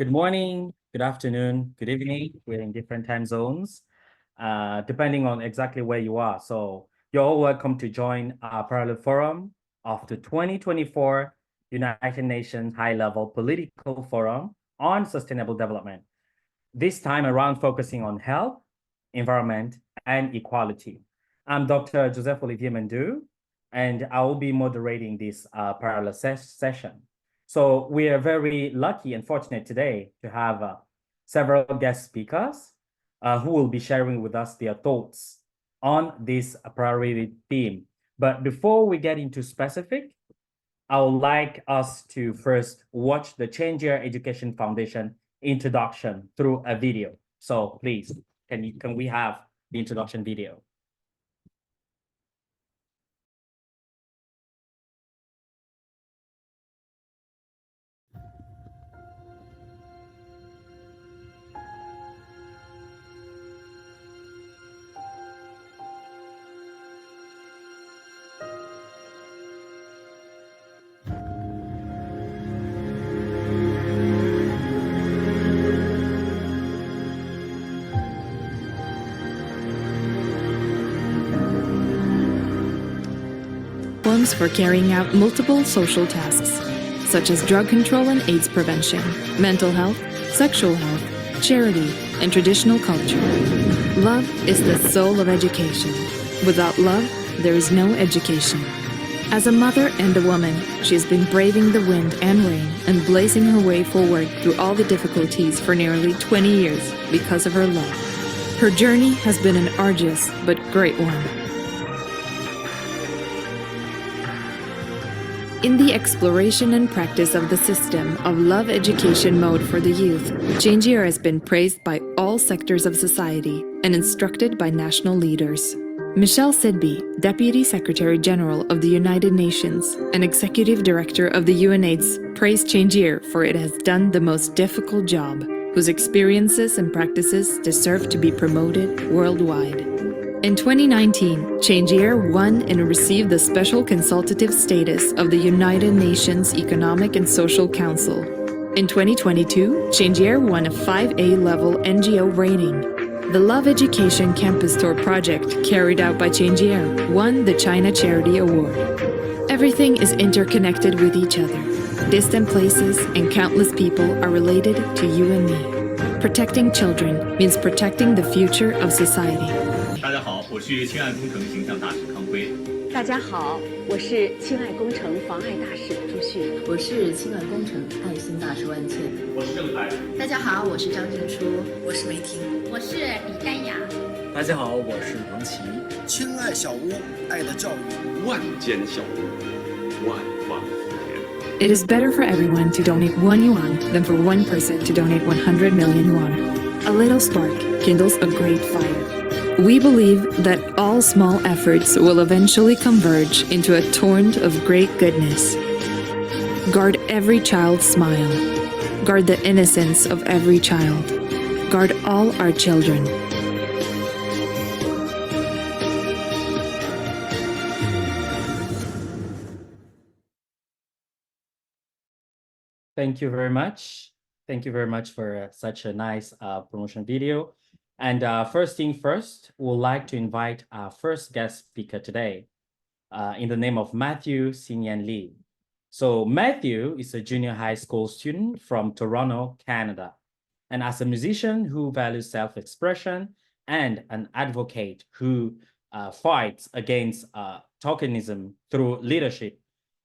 Good morning, good afternoon, good evening. We're in different time zones, depending on exactly where you are. So you're all welcome to join our parallel forum of the 2024 United Nations High-Level Political Forum on Sustainable Development. This time around focusing on health, environment, and equality. I'm Dr. Joseph Olivier Mendu, and I will be moderating this parallel session. So we are very lucky and fortunate today to have several guest speakers who will be sharing with us their thoughts on this priority theme. But before we get into specific, I would like us to first watch the Change Your Education Foundation introduction through a video. So please, can we have the introduction video? For carrying out multiple social tasks, such as drug control and AIDS prevention, mental health, sexual health, charity, and traditional culture. Love is the soul of education. Without love, there is no education. As a mother and a woman, she has been braving the wind and rain and blazing her way forward through all the difficulties for nearly 20 years because of her love. Her journey has been an arduous but great one. In the exploration and practice of the system of love education mode for the youth, Change Your has been praised by all sectors of society and instructed by national leaders. Michelle Sidby, Deputy Secretary General of the United Nations and Executive Director of the UNAIDS, praised Change Your for it has done the most difficult job, whose experiences and practices deserve to be promoted worldwide. In 2019, Change Your won and received the special consultative status of the United Nations Economic and Social Council. In 2022, Change Your won a 5A level NGO rating. The Love Education Campus Tour project carried out by Change Your won the China Charity Award. Everything is interconnected with each other. Distant places and countless people are related to you and me. Protecting children means protecting the future of society. 大家好，我是氢爱工程形象大使康辉。大家好，我是氢爱工程防癌大使朱旭。我是氢爱工程爱心大使万茜。我是郑恺。大家好，我是张静初。我是梅婷。我是李丹雅。大家好，我是王琦。氢爱小屋，爱的教育。万间小屋，万方福田。It is better for everyone to donate 1 yuan than for one person to donate 100 million yuan. A little spark kindles a great fire. We believe that all small efforts will eventually converge into a torrent of great goodness. Guard every child's smile. Guard the innocence of every child. Guard all our children. Thank you very much. Thank you very much for such a nice promotion video. And first thing first, we'd like to invite our first guest speaker today in the name of Matthew Xinyan Lee. So Matthew is a junior high school student from Toronto, Canada. And as a musician who values self-expression and an advocate who fights against tokenism through leadership,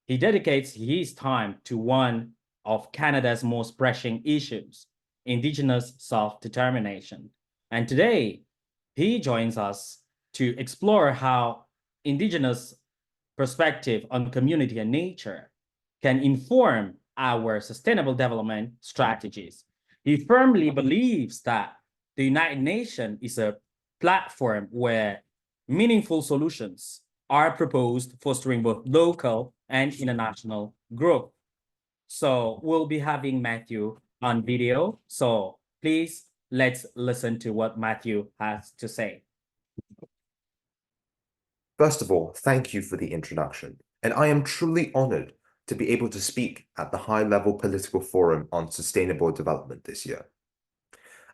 he dedicates his time to one of Canada's most pressing issues, Indigenous self-determination. And today, he joins us to explore how Indigenous perspective on community and nature can inform our sustainable development strategies. He firmly believes that the United Nations is a platform where meaningful solutions are proposed, fostering both local and international growth. So we'll be having Matthew on video. So please, let's listen to what Matthew has to say. First of all, thank you for the introduction, and I am truly honored to be able to speak at the high-level political forum on sustainable development this year.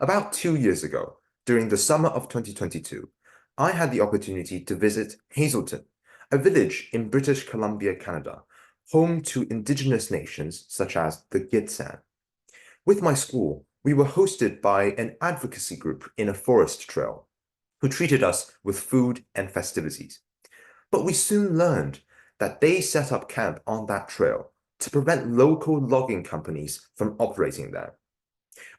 About 2 years ago, during the summer of 2022, I had the opportunity to visit Hazelton, a village in British Columbia, Canada, home to indigenous nations such as the Gitxsan. With my school, we were hosted by an advocacy group in a forest trail who treated us with food and festivities. But we soon learned that they set up camp on that trail to prevent local logging companies from operating there.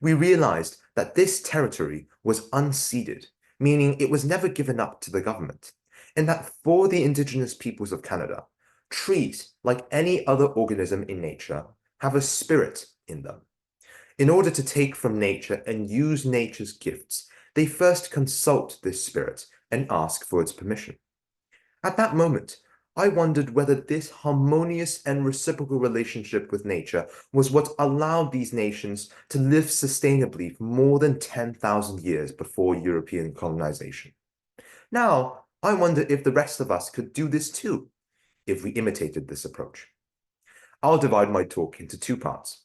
We realized that this territory was unceded, meaning it was never given up to the government, and that for the indigenous peoples of Canada, trees, like any other organism in nature, have a spirit in them. In order to take from nature and use nature's gifts, they first consult this spirit and ask for its permission. At that moment, I wondered whether this harmonious and reciprocal relationship with nature was what allowed these nations to live sustainably for more than 10,000 years before European colonization. Now, I wonder if the rest of us could do this too, if we imitated this approach. I'll divide my talk into 2 parts.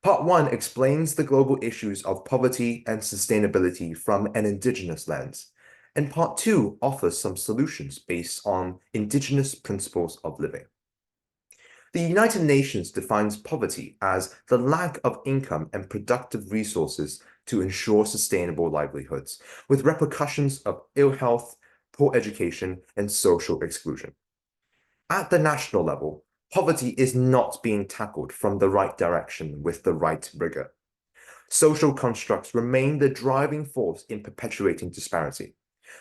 Part 1 explains the global issues of poverty and sustainability from an indigenous lens, and Part 2 offers some solutions based on indigenous principles of living. The United Nations defines poverty as the lack of income and productive resources to ensure sustainable livelihoods, with repercussions of ill health, poor education, and social exclusion. At the national level, poverty is not being tackled from the right direction with the right rigor. Social constructs remain the driving force in perpetuating disparity.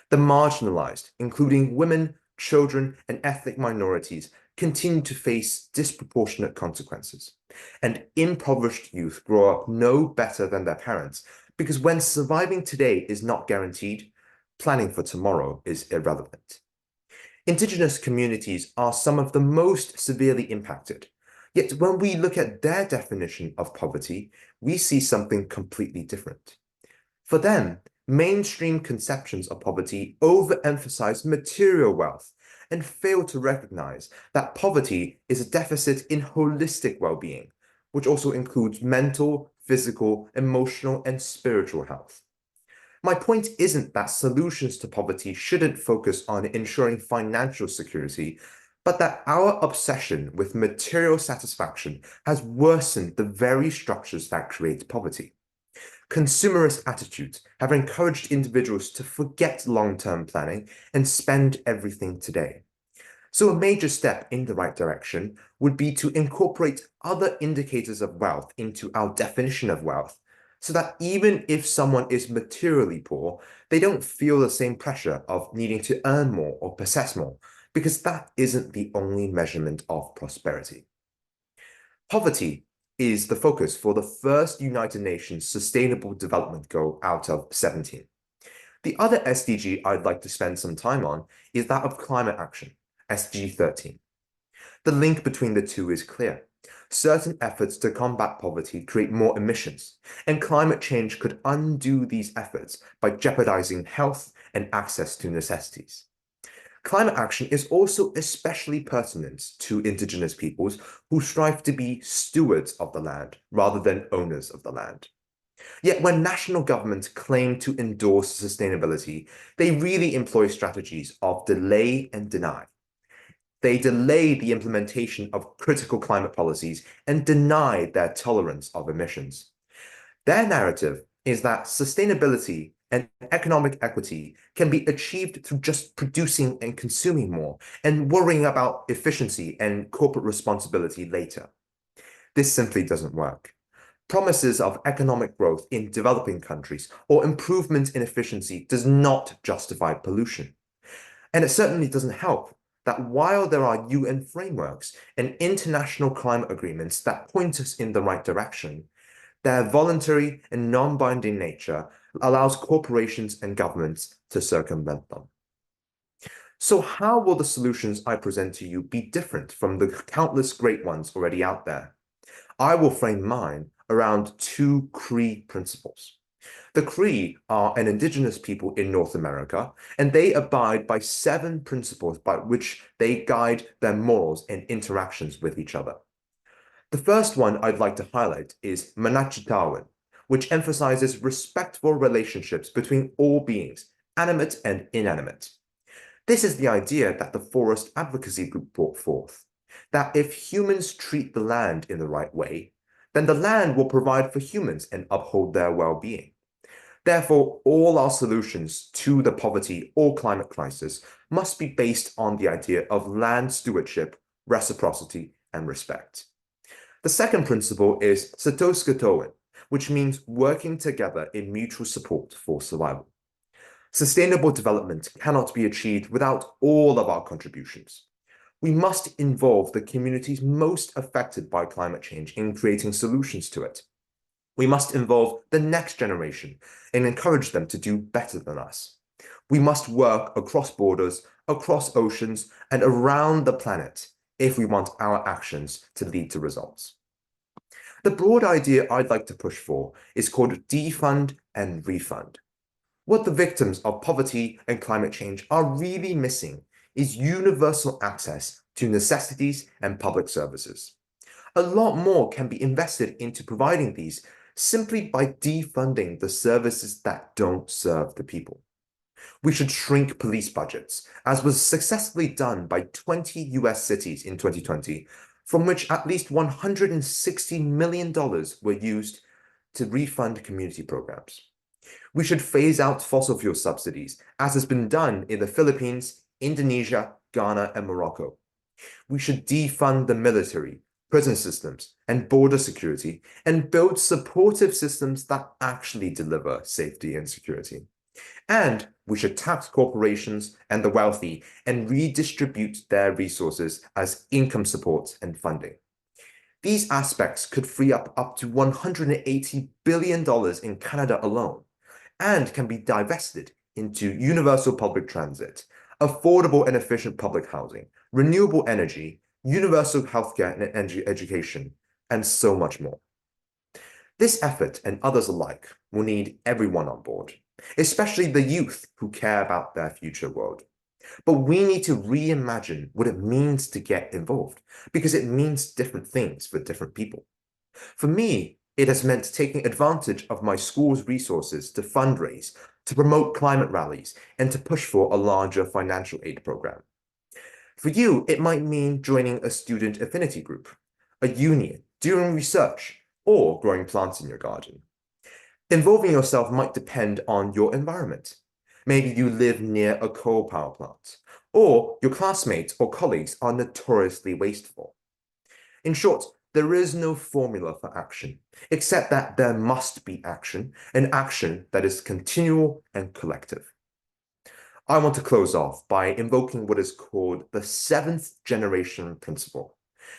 The marginalized, including women, children, and ethnic minorities, continue to face disproportionate consequences. And impoverished youth grow up no better than their parents, because when surviving today is not guaranteed, planning for tomorrow is irrelevant. Indigenous communities are some of the most severely impacted. Yet when we look at their definition of poverty, we see something completely different. For them, mainstream conceptions of poverty overemphasize material wealth and fail to recognize that poverty is a deficit in holistic well-being, which also includes mental, physical, emotional, and spiritual health. My point isn't that solutions to poverty shouldn't focus on ensuring financial security, but that our obsession with material satisfaction has worsened the very structures that create poverty. Consumerist attitudes have encouraged individuals to forget long-term planning and spend everything today. So a major step in the right direction would be to incorporate other indicators of wealth into our definition of wealth, so that even if someone is materially poor, they don't feel the same pressure of needing to earn more or possess more, because that isn't the only measurement of prosperity. Poverty is the focus for the first United Nations Sustainable Development Goal out of 17. The other SDG I'd like to spend some time on is that of climate action, SDG 13. The link between the two is clear. Certain efforts to combat poverty create more emissions, and climate change could undo these efforts by jeopardizing health and access to necessities. Climate action is also especially pertinent to indigenous peoples who strive to be stewards of the land rather than owners of the land. Yet when national governments claim to endorse sustainability, they really employ strategies of delay and deny. They delay the implementation of critical climate policies and deny their tolerance of emissions. Their narrative is that sustainability and economic equity can be achieved through just producing and consuming more and worrying about efficiency and corporate responsibility later. This simply doesn't work. Promises of economic growth in developing countries or improvement in efficiency does not justify pollution. And it certainly doesn't help that while there are UN frameworks and international climate agreements that point us in the right direction, their voluntary and non-binding nature allows corporations and governments to circumvent them. So how will the solutions I present to you be different from the countless great ones already out there? I will frame mine around 2 Cree principles. The Cree are an indigenous people in North America, and they abide by 7 principles by which they guide their morals and interactions with each other. The first one I'd like to highlight is Manachitawan, which emphasizes respectful relationships between all beings, animate and inanimate. This is the idea that the Forest Advocacy Group brought forth, that if humans treat the land in the right way, then the land will provide for humans and uphold their well-being. Therefore, all our solutions to the poverty or climate crisis must be based on the idea of land stewardship, reciprocity, and respect. The second principle is Satoskatoan, which means working together in mutual support for survival. Sustainable development cannot be achieved without all of our contributions. We must involve the communities most affected by climate change in creating solutions to it. We must involve the next generation and encourage them to do better than us. We must work across borders, across oceans, and around the planet if we want our actions to lead to results. The broad idea I'd like to push for is called defund and refund. What the victims of poverty and climate change are really missing is universal access to necessities and public services. A lot more can be invested into providing these simply by defunding the services that don't serve the people. We should shrink police budgets, as was successfully done by 20 US cities in 2020, from which at least $160 million were used to refund community programs. We should phase out fossil fuel subsidies, as has been done in the Philippines, Indonesia, Ghana, and Morocco. We should defund the military, prison systems, and border security, and build supportive systems that actually deliver safety and security. And we should tax corporations and the wealthy and redistribute their resources as income support and funding. These aspects could free up to $180 billion in Canada alone, and can be divested into universal public transit, affordable and efficient public housing, renewable energy, universal healthcare and education, and so much more. This effort and others alike will need everyone on board, especially the youth who care about their future world. But we need to reimagine what it means to get involved, because it means different things for different people. For me, it has meant taking advantage of my school's resources to fundraise, to promote climate rallies, and to push for a larger financial aid program. For you, it might mean joining a student affinity group, a union, doing research, or growing plants in your garden. Involving yourself might depend on your environment. Maybe you live near a coal power plant, or your classmates or colleagues are notoriously wasteful. In short, there is no formula for action, except that there must be action, an action that is continual and collective. I want to close off by invoking what is called the seventh generation principle,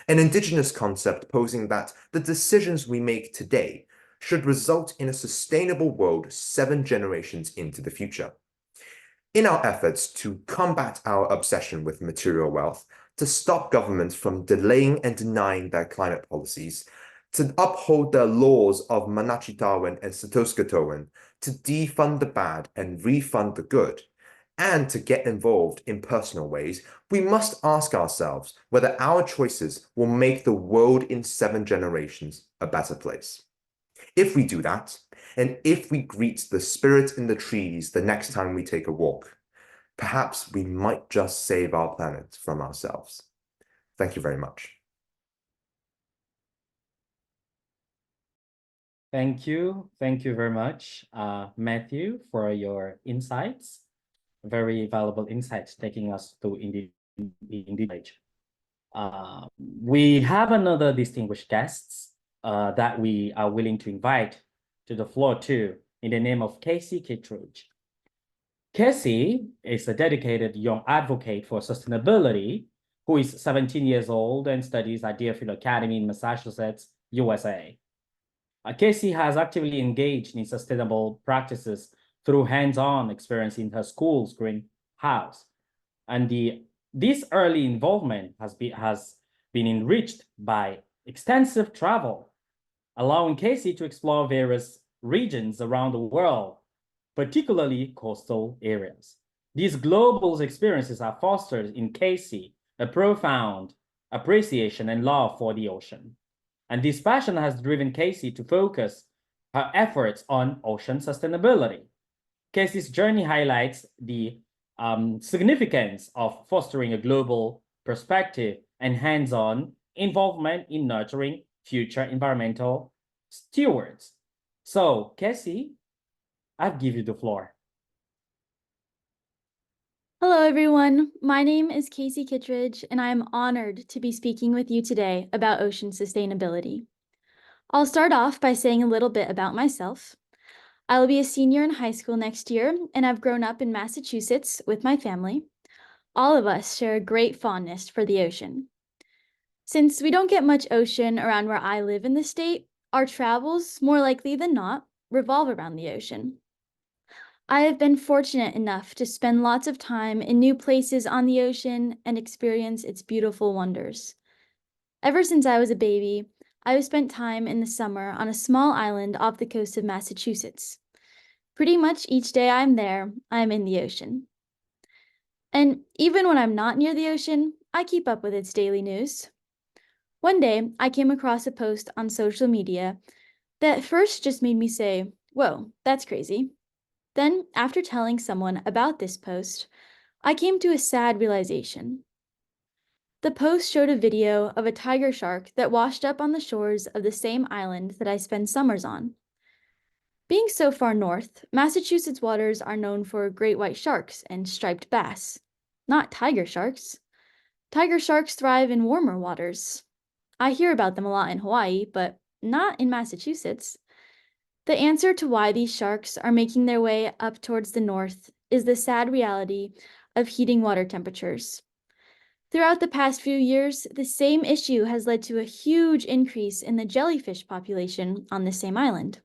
an indigenous concept posing that the decisions we make today should result in a sustainable world 7 generations into the future. In our efforts to combat our obsession with material wealth, to stop governments from delaying and denying their climate policies, to uphold their laws of Manachitawan and Satoskatoan, to defund the bad and refund the good, and to get involved in personal ways, we must ask ourselves whether our choices will make the world in 7 generations a better place. If we do that, and if we greet the spirit in the trees the next time we take a walk, perhaps we might just save our planet from ourselves. Thank you very much. Thank you. Thank you very much, Matthew, for your insights. Very valuable insights taking us to indeed. We have another distinguished guests that we are willing to invite to the floor too, in the name of Casey Kittredge. Casey is a dedicated young advocate for sustainability who is 17 years old and studies at Deerfield Academy in Massachusetts, USA. Casey has actively engaged in sustainable practices through hands-on experience in her school's greenhouse. And this early involvement has been enriched by extensive travel, allowing Casey to explore various regions around the world, particularly coastal areas. These global experiences have fostered in Casey a profound appreciation and love for the ocean. And this passion has driven Casey to focus her efforts on ocean sustainability. Casey's journey highlights the significance of fostering a global perspective and hands-on involvement in nurturing future environmental stewards. So, Casey, I'll give you the floor. Hello, everyone. My name is Casey Kittredge, and I am honored to be speaking with you today about ocean sustainability. I'll start off by saying a little bit about myself. I will be a senior in high school next year, and I've grown up in Massachusetts with my family. All of us share a great fondness for the ocean. Since we don't get much ocean around where I live in the state, our travels, more likely than not, revolve around the ocean. I have been fortunate enough to spend lots of time in new places on the ocean and experience its beautiful wonders. Ever since I was a baby, I have spent time in the summer on a small island off the coast of Massachusetts. Pretty much each day I'm there, I'm in the ocean. And even when I'm not near the ocean, I keep up with its daily news. One day, I came across a post on social media that first just made me say, "Whoa, that's crazy." Then, after telling someone about this post, I came to a sad realization. The post showed a video of a tiger shark that washed up on the shores of the same island that I spend summers on. Being so far north, Massachusetts waters are known for great white sharks and striped bass, not tiger sharks. Tiger sharks thrive in warmer waters. I hear about them a lot in Hawaii, but not in Massachusetts. The answer to why these sharks are making their way up towards the north is the sad reality of heating water temperatures. Throughout the past few years, the same issue has led to a huge increase in the jellyfish population on the same island.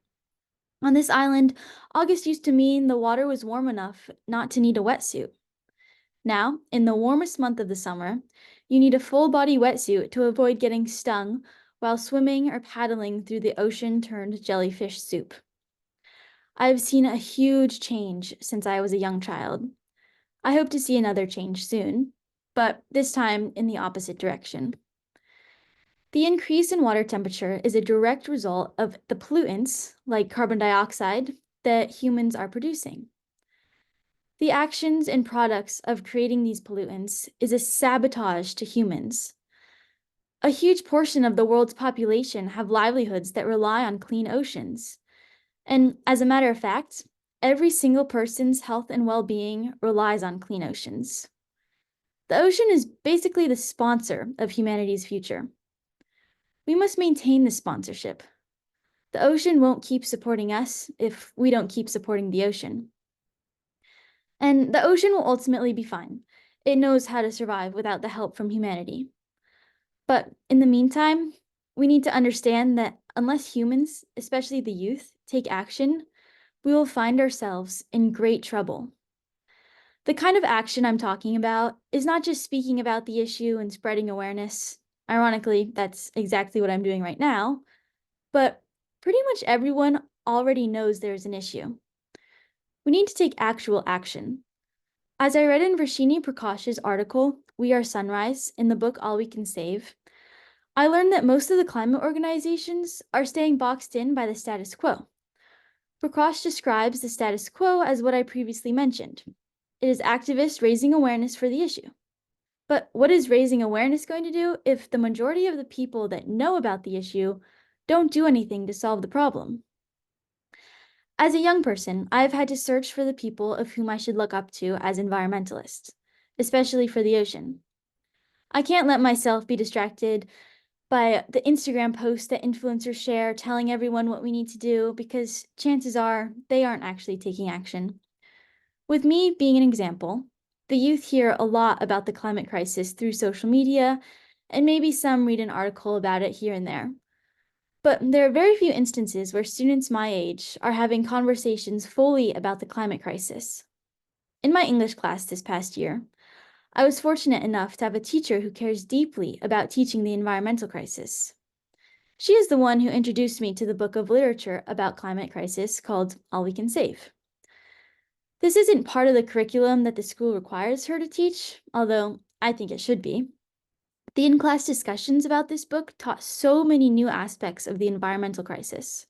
On this island, August used to mean the water was warm enough not to need a wetsuit. Now, in the warmest month of the summer, you need a full-body wetsuit to avoid getting stung while swimming or paddling through the ocean-turned jellyfish soup. I've seen a huge change since I was a young child. I hope to see another change soon, but this time in the opposite direction. The increase in water temperature is a direct result of the pollutants, like carbon dioxide, that humans are producing. The actions and products of creating these pollutants is a sabotage to humans. A huge portion of the world's population have livelihoods that rely on clean oceans. And as a matter of fact, every single person's health and well-being relies on clean oceans. The ocean is basically the sponsor of humanity's future. We must maintain this sponsorship. The ocean won't keep supporting us if we don't keep supporting the ocean. And the ocean will ultimately be fine. It knows how to survive without the help from humanity. But in the meantime, we need to understand that unless humans, especially the youth, take action, we will find ourselves in great trouble. The kind of action I'm talking about is not just speaking about the issue and spreading awareness. Ironically, that's exactly what I'm doing right now. But pretty much everyone already knows there's an issue. We need to take actual action. As I read in Varshini Prakash's article, We Are Sunrise, in the book All We Can Save, I learned that most of the climate organizations are staying boxed in by the status quo. Prakash describes the status quo as what I previously mentioned. It is activists raising awareness for the issue. But what is raising awareness going to do if the majority of the people that know about the issue don't do anything to solve the problem? As a young person, I've had to search for the people of whom I should look up to as environmentalists, especially for the ocean. I can't let myself be distracted by the Instagram posts that influencers share telling everyone what we need to do, because chances are they aren't actually taking action. With me being an example, the youth hear a lot about the climate crisis through social media, and maybe some read an article about it here and there. But there are very few instances where students my age are having conversations fully about the climate crisis. In my English class this past year, I was fortunate enough to have a teacher who cares deeply about teaching the environmental crisis. She is the one who introduced me to the book of literature about climate crisis called All We Can Save. This isn't part of the curriculum that the school requires her to teach, although I think it should be. The in-class discussions about this book taught so many new aspects of the environmental crisis.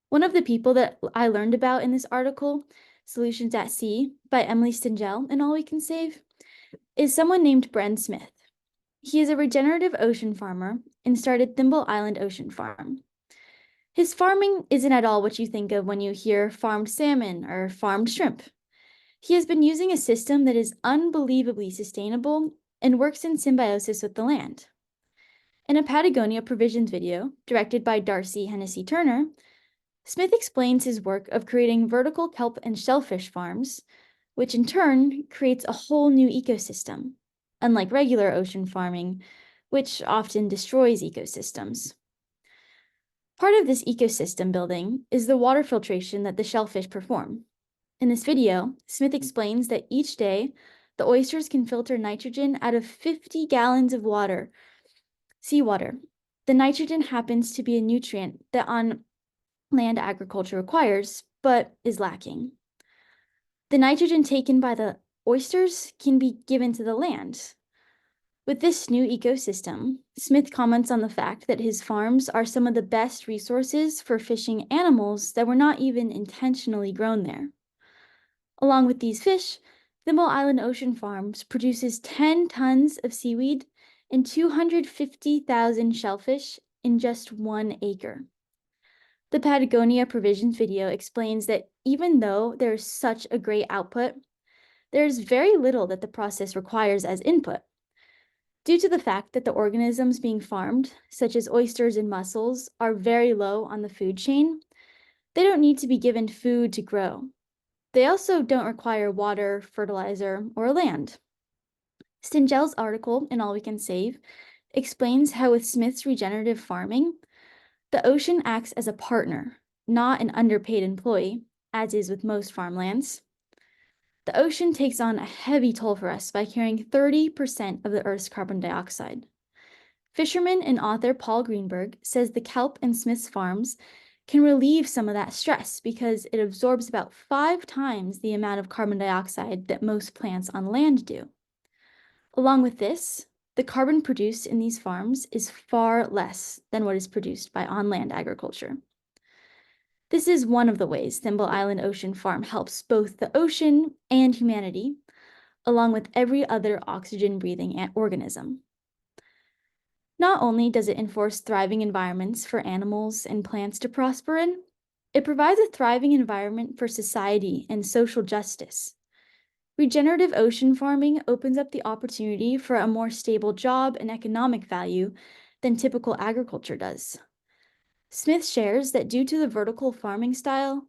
One of the people that I learned about in this article, Solutions at Sea by Emily Stingell in All We Can Save, is someone named Bren Smith. He is a regenerative ocean farmer and started Thimble Island Ocean Farm. His farming isn't at all what you think of when you hear farmed salmon or farmed shrimp. He has been using a system that is unbelievably sustainable and works in symbiosis with the land. In a Patagonia Provisions video directed by Darcy Hennessy Turner, Smith explains his work of creating vertical kelp and shellfish farms, which in turn creates a whole new ecosystem, unlike regular ocean farming, which often destroys ecosystems. Part of this ecosystem building is the water filtration that the shellfish perform. In this video, Smith explains that each day, the oysters can filter nitrogen out of 50 gallons of water, seawater. The nitrogen happens to be a nutrient that on land agriculture requires, but is lacking. The nitrogen taken by the oysters can be given to the land. With this new ecosystem, Smith comments on the fact that his farms are some of the best resources for fishing animals that were not even intentionally grown there. Along with these fish, Thimble Island Ocean Farms produces 10 tons of seaweed and 250,000 shellfish in just 1 acre. The Patagonia Provisions video explains that even though there is such a great output, there is very little that the process requires as input. Due to the fact that the organisms being farmed, such as oysters and mussels, are very low on the food chain, they don't need to be given food to grow. They also don't require water, fertilizer, or land. Stingell's article in All We Can Save explains how with Smith's regenerative farming, the ocean acts as a partner, not an underpaid employee, as is with most farmlands. The ocean takes on a heavy toll for us by carrying 30% of the Earth's carbon dioxide. Fisherman and author Paul Greenberg says the kelp in Smith's farms can relieve some of that stress because it absorbs about 5 times the amount of carbon dioxide that most plants on land do. Along with this, the carbon produced in these farms is far less than what is produced by on-land agriculture. This is one of the ways Thimble Island Ocean Farm helps both the ocean and humanity, along with every other oxygen-breathing organism. Not only does it enforce thriving environments for animals and plants to prosper in, it provides a thriving environment for society and social justice. Regenerative ocean farming opens up the opportunity for a more stable job and economic value than typical agriculture does. Smith shares that due to the vertical farming style,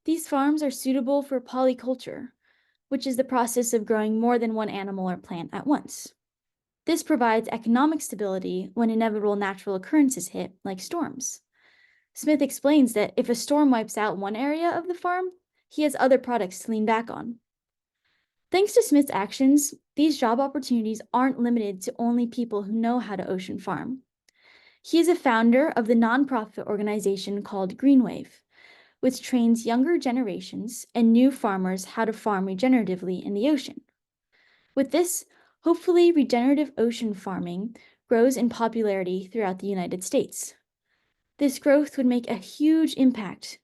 these farms are suitable for polyculture, which is the process of growing more than one animal or plant at once. This provides economic stability when inevitable natural occurrences hit, like storms. Smith explains that if a storm wipes out one area of the farm, he has other products to lean back on. Thanks to Smith's actions, these job opportunities aren't limited to only people who know how to ocean farm. He is a founder of the nonprofit organization called Greenwave, which trains younger generations and new farmers how to farm regeneratively in the ocean. With this, hopefully regenerative ocean farming grows in popularity throughout the United States. This growth would make a huge impact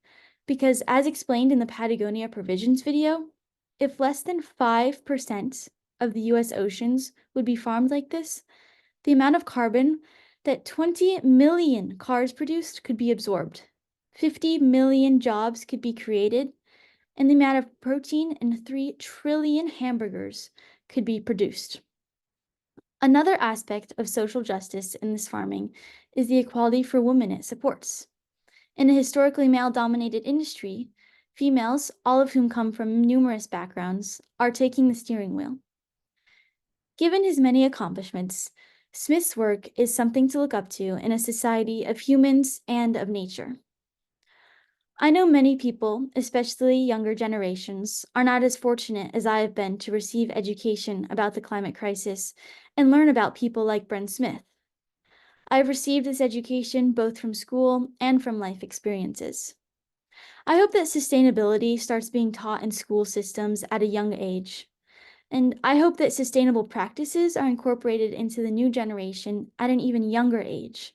because, as explained in the Patagonia Provisions video, if less than 5% of the US oceans would be farmed like this, the amount of carbon that 20 million cars produced could be absorbed, 50 million jobs could be created, and the amount of protein in 3 trillion hamburgers could be produced. Another aspect of social justice in this farming is the equality for women it supports. In a historically male-dominated industry, females, all of whom come from numerous backgrounds, are taking the steering wheel. Given his many accomplishments, Smith's work is something to look up to in a society of humans and of nature. I know many people, especially younger generations, are not as fortunate as I have been to receive education about the climate crisis and learn about people like Bren Smith. I have received this education both from school and from life experiences. I hope that sustainability starts being taught in school systems at a young age, And I hope that sustainable practices are incorporated into the new generation at an even younger age.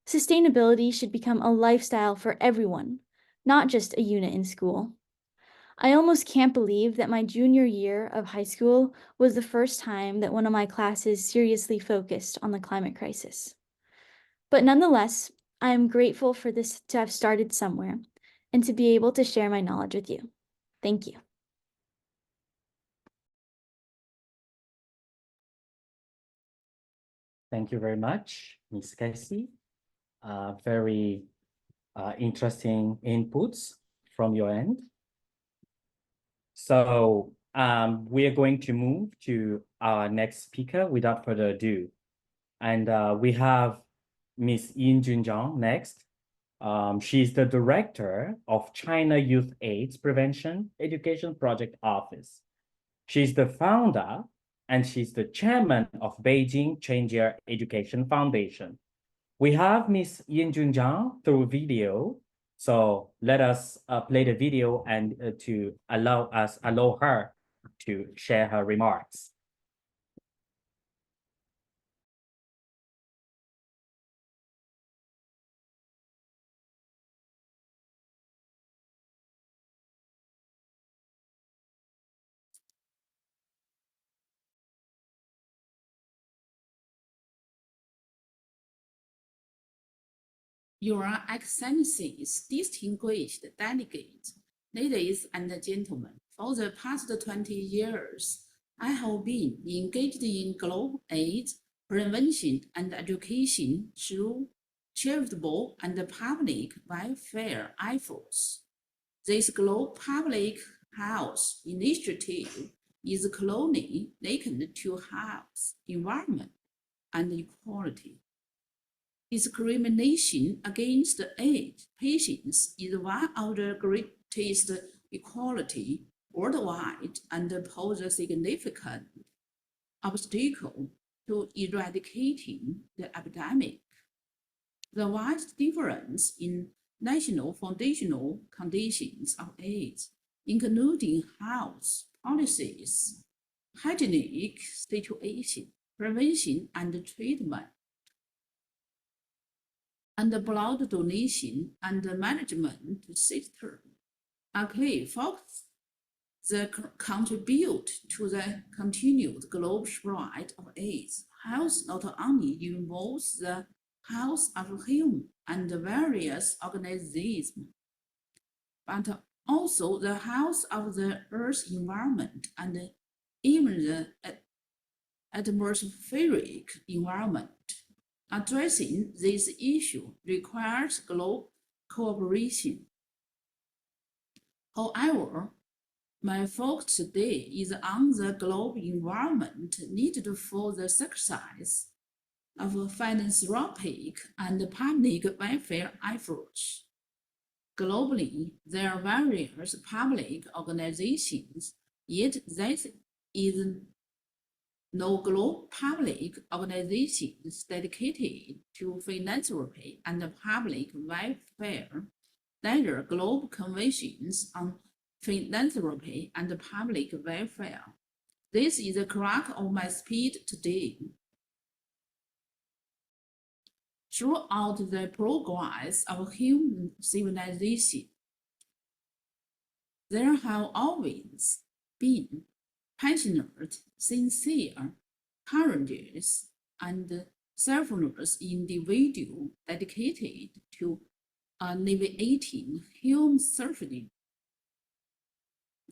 Sustainability should become a lifestyle for everyone, not just a unit in school. I almost can't believe that my junior year of high school was the first time that one of my classes seriously focused on the climate crisis. But nonetheless, I am grateful for this to have started somewhere and to be able to share my knowledge with you. Thank you. Thank you very much, Ms. Casey. Very interesting inputs from your end. So we are going to move to our next speaker without further ado. And we have Ms. Yin Junjiang next. She's the director of China Youth AIDS Prevention Education Project Office. She's the founder and she's the chairman of Beijing Chenjie Education Foundation. We have Ms. Yin Junjiang through video. So let us play the video and to allow her to share her remarks. Your Excellencies, distinguished delegates, ladies and gentlemen, for the past 20 years, I have been engaged in global AIDS prevention and education through charitable and public welfare efforts. This global public health initiative is closely linked to health, environment, and equality. Discrimination against AIDS patients is one of the greatest inequality worldwide and poses a significant obstacle to eradicating the epidemic. The vast difference in national foundational conditions of AIDS, including health policies, hygienic situation, prevention and treatment, and blood donation and management system are key factors that contribute to the continued global spread of AIDS. Health not only involves the health of human and various organisms, but also the health of the Earth's environment and even the atmospheric environment. Addressing this issue requires global cooperation. However, my focus today is on the global environment needed for the success of philanthropic and public welfare efforts. Globally, there are various public organizations, yet there is no global public organizations dedicated to philanthropy and public welfare, neither global conventions on philanthropy and public welfare. This is the crux of my speech today. Throughout the progress of human civilization, there have always been passionate, sincere, courageous, and selfless individuals dedicated to alleviating human suffering.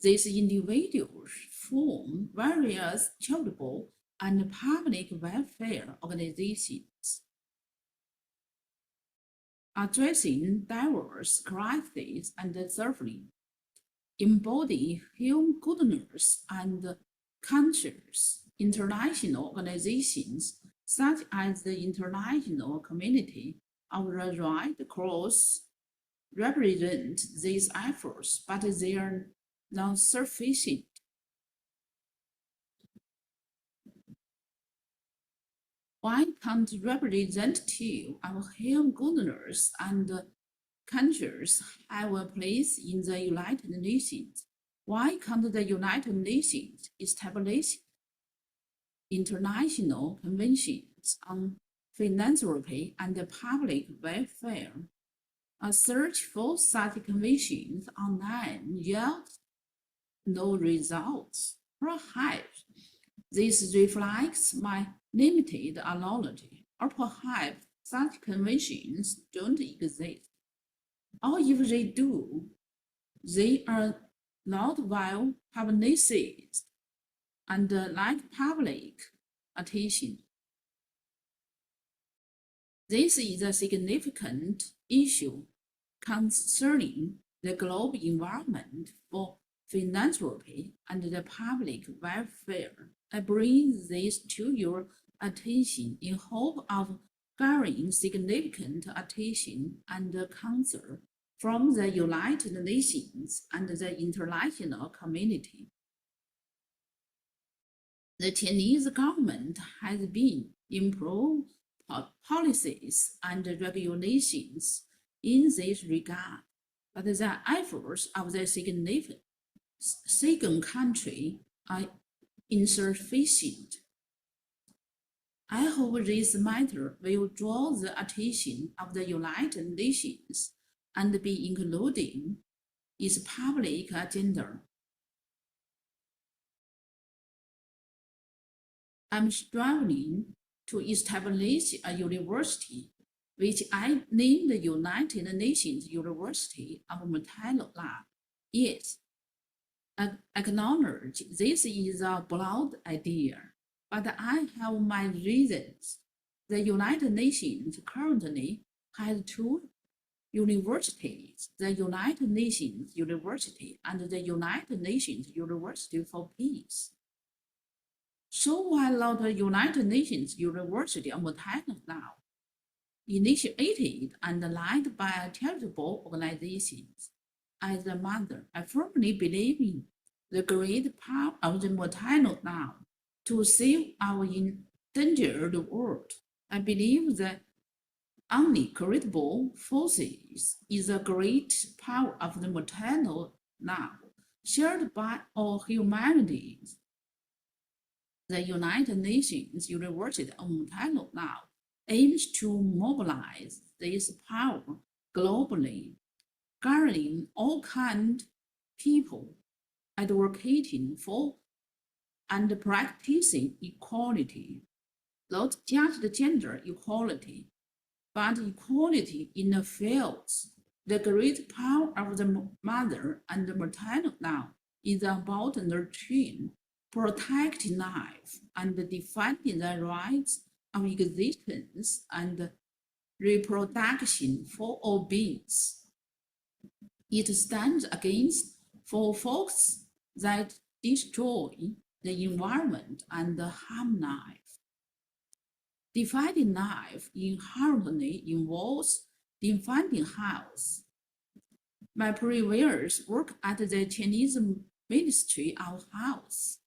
These individuals form various charitable and public welfare organizations, addressing diverse crises and suffering, embody human goodness and conscience. International organizations such as the International Committee of the Red Cross represent these efforts, but they are not sufficient. One can't representative of human goodness and conscience have a place in the United Nations. why can't the United Nations establish international conventions on philanthropy and public welfare? A search for such conventions online yields no results. Perhaps this reflects my limited knowledge, or perhaps such conventions don't exist. Or if they do, they are not well publicized and lack public attention. This is a significant issue concerning the global environment for philanthropy and the public welfare. I bring this to your attention in hope of garnering significant attention and concern from the United Nations and the international community. The Chinese government has been improving policies and regulations in this regard, but the efforts of the second country are insufficient. I hope this matter will draw the attention of the United Nations and be included in its public agenda. I'm struggling to establish a university, which I named the United Nations University of Maternal Love. Yes, I acknowledge this is a broad idea, but I have my reasons. The United Nations currently has two universities, the United Nations University and the United Nations University for Peace. So while the United Nations University of Maternal Love, initiated and led by charitable organizations, as a mother, I firmly believe in the great power of the maternal love to save our endangered world. I believe that unequitable forces is the great power of the maternal love shared by all humanity. The United Nations University of Maternal Love aims to mobilize this power globally, garnering all kinds of people advocating for and practicing equality, not just gender equality, but equality in the fields. The great power of the mother and the maternal love is about nurturing, protecting life, and defending the rights of existence and reproduction for all beings. It stands against for folks that destroy the environment and harm life. Defending life inherently involves defending health. My previous work at the Chinese Ministry of Health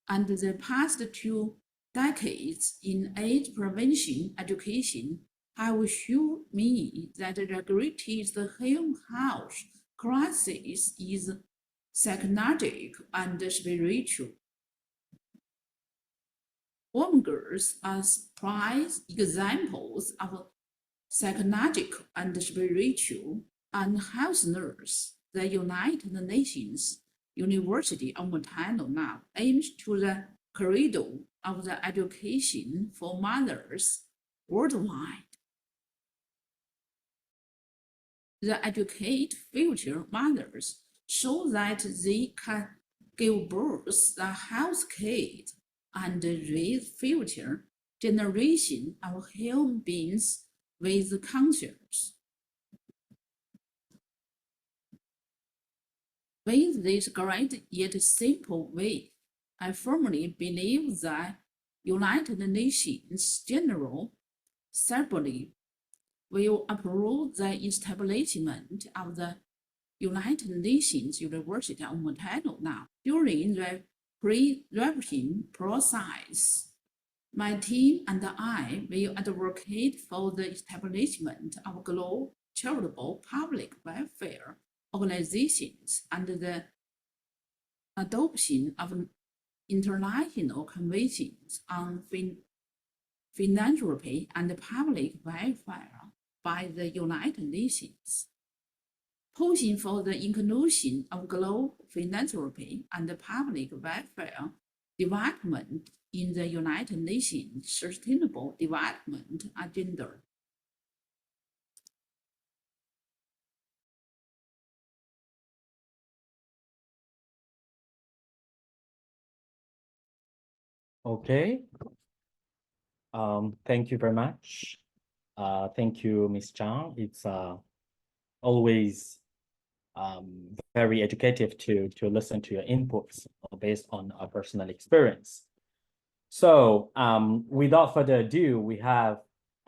and the past 2 decades in AIDS prevention education have shown me that the greatest human health crisis is psychological and spiritual. Women girls are prime examples of psychological and spiritual and health nurse. The United Nations University of Maternal Love aims to the cradle of the education for mothers worldwide. They educate future mothers so that they can give birth to health kids and raise future generations of human beings with conscience. With this great yet simple way, I firmly believe that United Nations General Assembly will approve the establishment of the United Nations University of Maternal Love during the pre-revision process. My team and I will advocate for the establishment of global charitable public welfare organizations and the adoption of international conventions on philanthropy and public welfare by the United Nations, pushing for the inclusion of global philanthropy and public welfare development in the United Nations Sustainable Development Agenda. Okay. Thank you very much. Thank you, Ms. Zhang. It's always very educative to listen to your inputs based on our personal experience. So without further ado, we have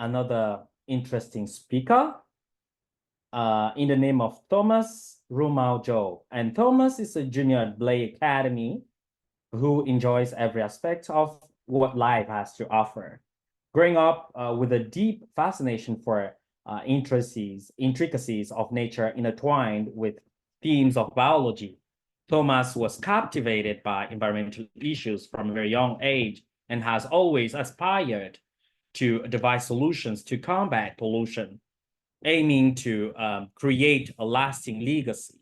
another interesting speaker in the name of Thomas Rumao Zhou. And Thomas is a junior at Blay Academy who enjoys every aspect of what life has to offer. Growing up with a deep fascination for intricacies of nature intertwined with themes of biology, Thomas was captivated by environmental issues from a very young age and has always aspired to devise solutions to combat pollution, aiming to create a lasting legacy.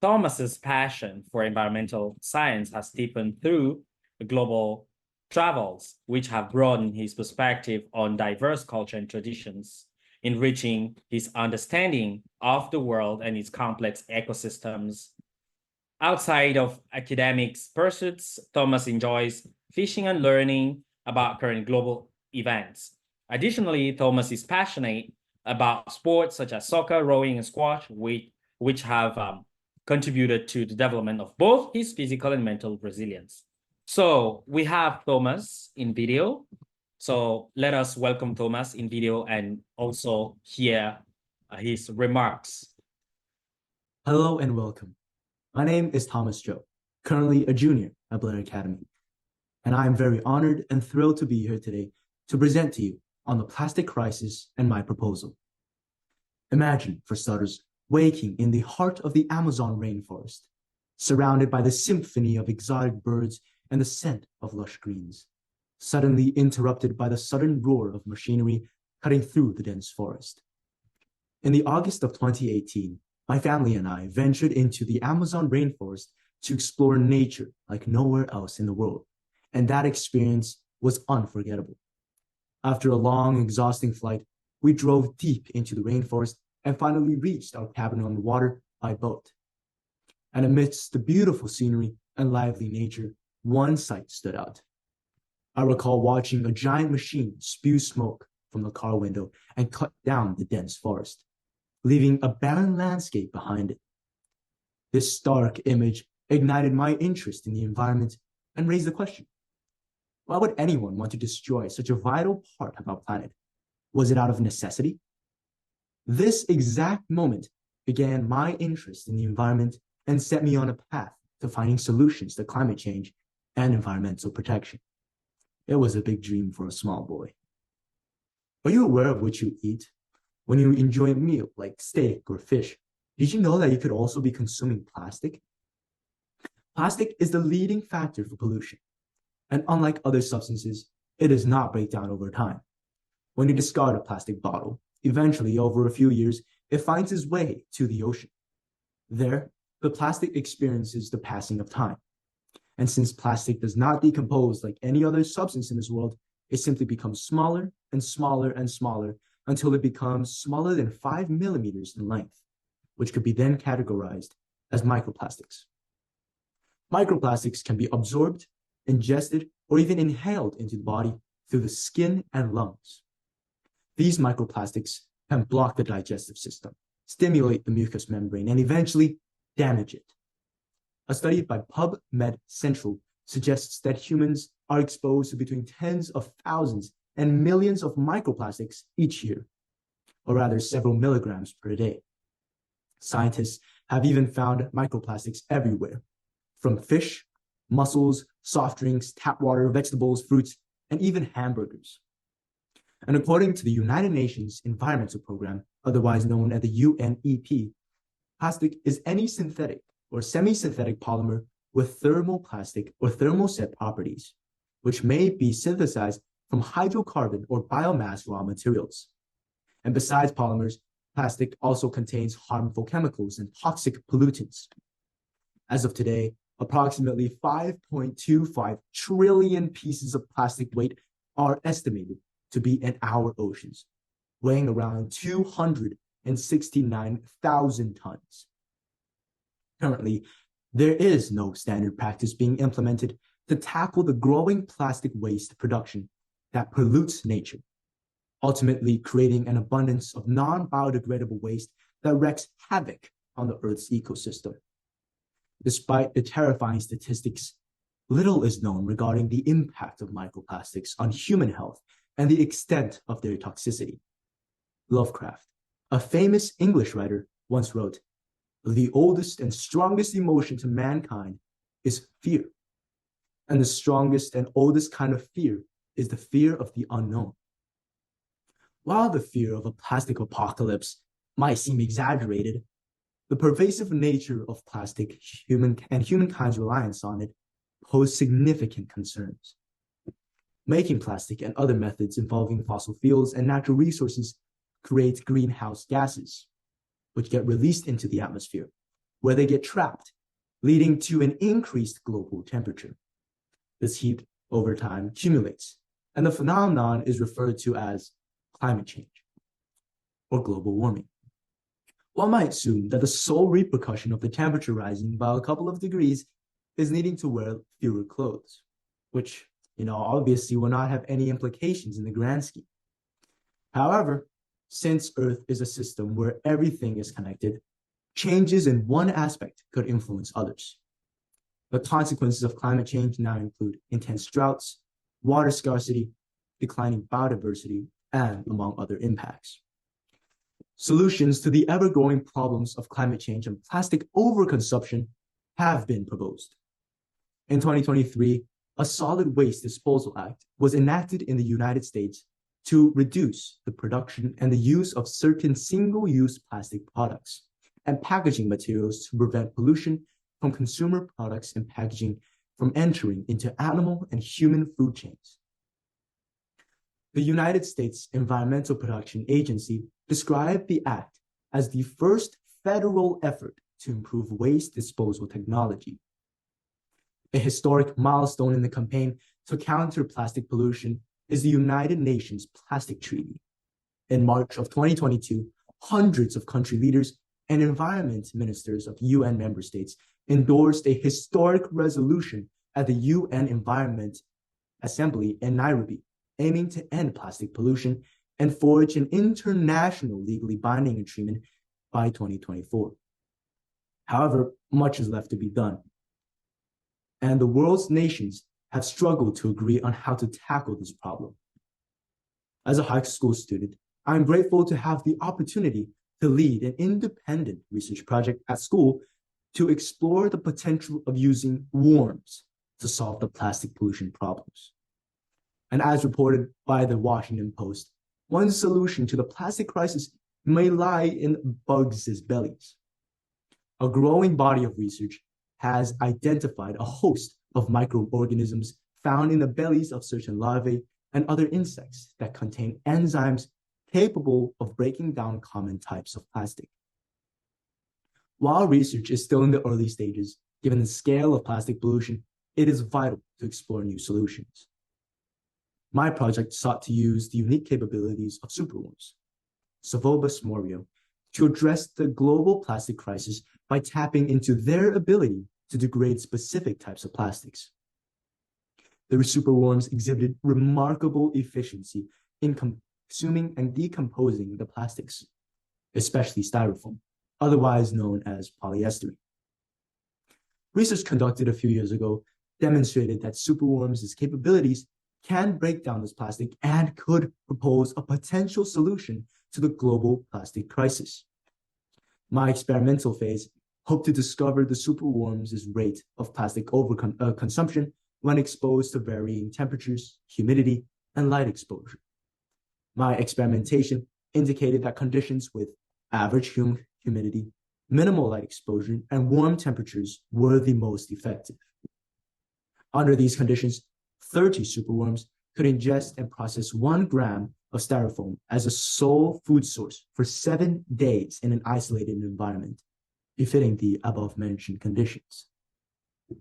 Thomas's passion for environmental science has deepened through global travels, which have broadened his perspective on diverse culture and traditions, enriching his understanding of the world and its complex ecosystems. Outside of academics pursuits, Thomas enjoys fishing and learning about current global events. Additionally, Thomas is passionate about sports such as soccer, rowing, and squash, which have contributed to the development of both his physical and mental resilience. So we have Thomas in video. So let us welcome Thomas in video and also hear his remarks. Hello and welcome. My name is Thomas Zhou, currently a junior at Blay Academy. And I am very honored and thrilled to be here today to present to you on the plastic crisis and my proposal. Imagine, for starters, waking in the heart of the Amazon rainforest, surrounded by the symphony of exotic birds and the scent of lush greens, suddenly interrupted by the sudden roar of machinery cutting through the dense forest. In the August of 2018, my family and I ventured into the Amazon rainforest to explore nature like nowhere else in the world, and that experience was unforgettable. After a long, exhausting flight, we drove deep into the rainforest and finally reached our cabin on the water by boat. And amidst the beautiful scenery and lively nature, one sight stood out. I recall watching a giant machine spew smoke from the car window and cut down the dense forest, leaving a barren landscape behind it. This stark image ignited my interest in the environment and raised the question: why would anyone want to destroy such a vital part of our planet? Was it out of necessity? This exact moment began my interest in the environment and set me on a path to finding solutions to climate change and environmental protection. It was a big dream for a small boy. Are you aware of what you eat? When you enjoy a meal like steak or fish, did you know that you could also be consuming plastic? Plastic is the leading factor for pollution, and unlike other substances, it does not break down over time. When you discard a plastic bottle, eventually, over a few years, it finds its way to the ocean. There, the plastic experiences the passing of time. And since plastic does not decompose like any other substance in this world, it simply becomes smaller and smaller and smaller until it becomes smaller than 5 millimeters in length, which could be then categorized as microplastics. Microplastics can be absorbed, ingested, or even inhaled into the body through the skin and lungs. These microplastics can block the digestive system, stimulate the mucous membrane, and eventually damage it. A study by PubMed Central suggests that humans are exposed to between tens of thousands and millions of microplastics each year, or rather several milligrams per day. Scientists have even found microplastics everywhere, from fish, mussels, soft drinks, tap water, vegetables, fruits, and even hamburgers. And according to the United Nations Environmental Program, otherwise known as the UNEP, plastic is any synthetic or semi-synthetic polymer with thermoplastic or thermoset properties, which may be synthesized from hydrocarbon or biomass raw materials. And besides polymers, plastic also contains harmful chemicals and toxic pollutants. As of today, approximately 5.25 trillion pieces of plastic weight are estimated to be in our oceans, weighing around 269,000 tons. Currently, there is no standard practice being implemented to tackle the growing plastic waste production that pollutes nature, ultimately creating an abundance of non-biodegradable waste that wreaks havoc on the Earth's ecosystem. Despite the terrifying statistics, little is known regarding the impact of microplastics on human health and the extent of their toxicity. Lovecraft, a famous English writer, once wrote, "The oldest and strongest emotion to mankind is fear. And the strongest and oldest kind of fear is the fear of the unknown." While the fear of a plastic apocalypse might seem exaggerated, the pervasive nature of plastic and humankind's reliance on it pose significant concerns. Making plastic and other methods involving fossil fuels and natural resources create greenhouse gases, which get released into the atmosphere, where they get trapped, leading to an increased global temperature. This heat over time accumulates, and the phenomenon is referred to as climate change or global warming. One might assume that the sole repercussion of the temperature rising by a couple of degrees is needing to wear fewer clothes, which, obviously will not have any implications in the grand scheme. However, since Earth is a system where everything is connected, changes in one aspect could influence others. The consequences of climate change now include intense droughts, water scarcity, declining biodiversity, and among other impacts. Solutions to the ever-growing problems of climate change and plastic overconsumption have been proposed. In 2023, a Solid Waste Disposal Act was enacted in the United States to reduce the production and the use of certain single-use plastic products and packaging materials to prevent pollution from consumer products and packaging from entering into animal and human food chains. The United States Environmental Protection Agency described the act as the first federal effort to improve waste disposal technology. A historic milestone in the campaign to counter plastic pollution is the United Nations Plastic Treaty. In March of 2022, hundreds of country leaders and environment ministers of UN member states endorsed a historic resolution at the UN Environment Assembly in Nairobi, aiming to end plastic pollution and forge an international legally binding agreement by 2024. However, much is left to be done, and the world's nations have struggled to agree on how to tackle this problem. As a high school student, I'm grateful to have the opportunity to lead an independent research project at school to explore the potential of using worms to solve the plastic pollution problems. And as reported by the Washington Post, one solution to the plastic crisis may lie in bugs' bellies. A growing body of research has identified a host of microorganisms found in the bellies of certain larvae and other insects that contain enzymes capable of breaking down common types of plastic. While research is still in the early stages, given the scale of plastic pollution, it is vital to explore new solutions. My project sought to use the unique capabilities of superworms, Savobus morio, to address the global plastic crisis by tapping into their ability to degrade specific types of plastics. The superworms exhibited remarkable efficiency in consuming and decomposing the plastics, especially styrofoam, otherwise known as polyester. Research conducted a few years ago demonstrated that superworms' capabilities can break down this plastic and could propose a potential solution to the global plastic crisis. My experimental phase hoped to discover the superworms' rate of plastic overconsumption when exposed to varying temperatures, humidity, and light exposure. My experimentation indicated that conditions with average humidity, minimal light exposure, and warm temperatures were the most effective. Under these conditions, 30 superworms could ingest and process 1 gram of styrofoam as a sole food source for 7 days in an isolated environment, befitting the above-mentioned conditions.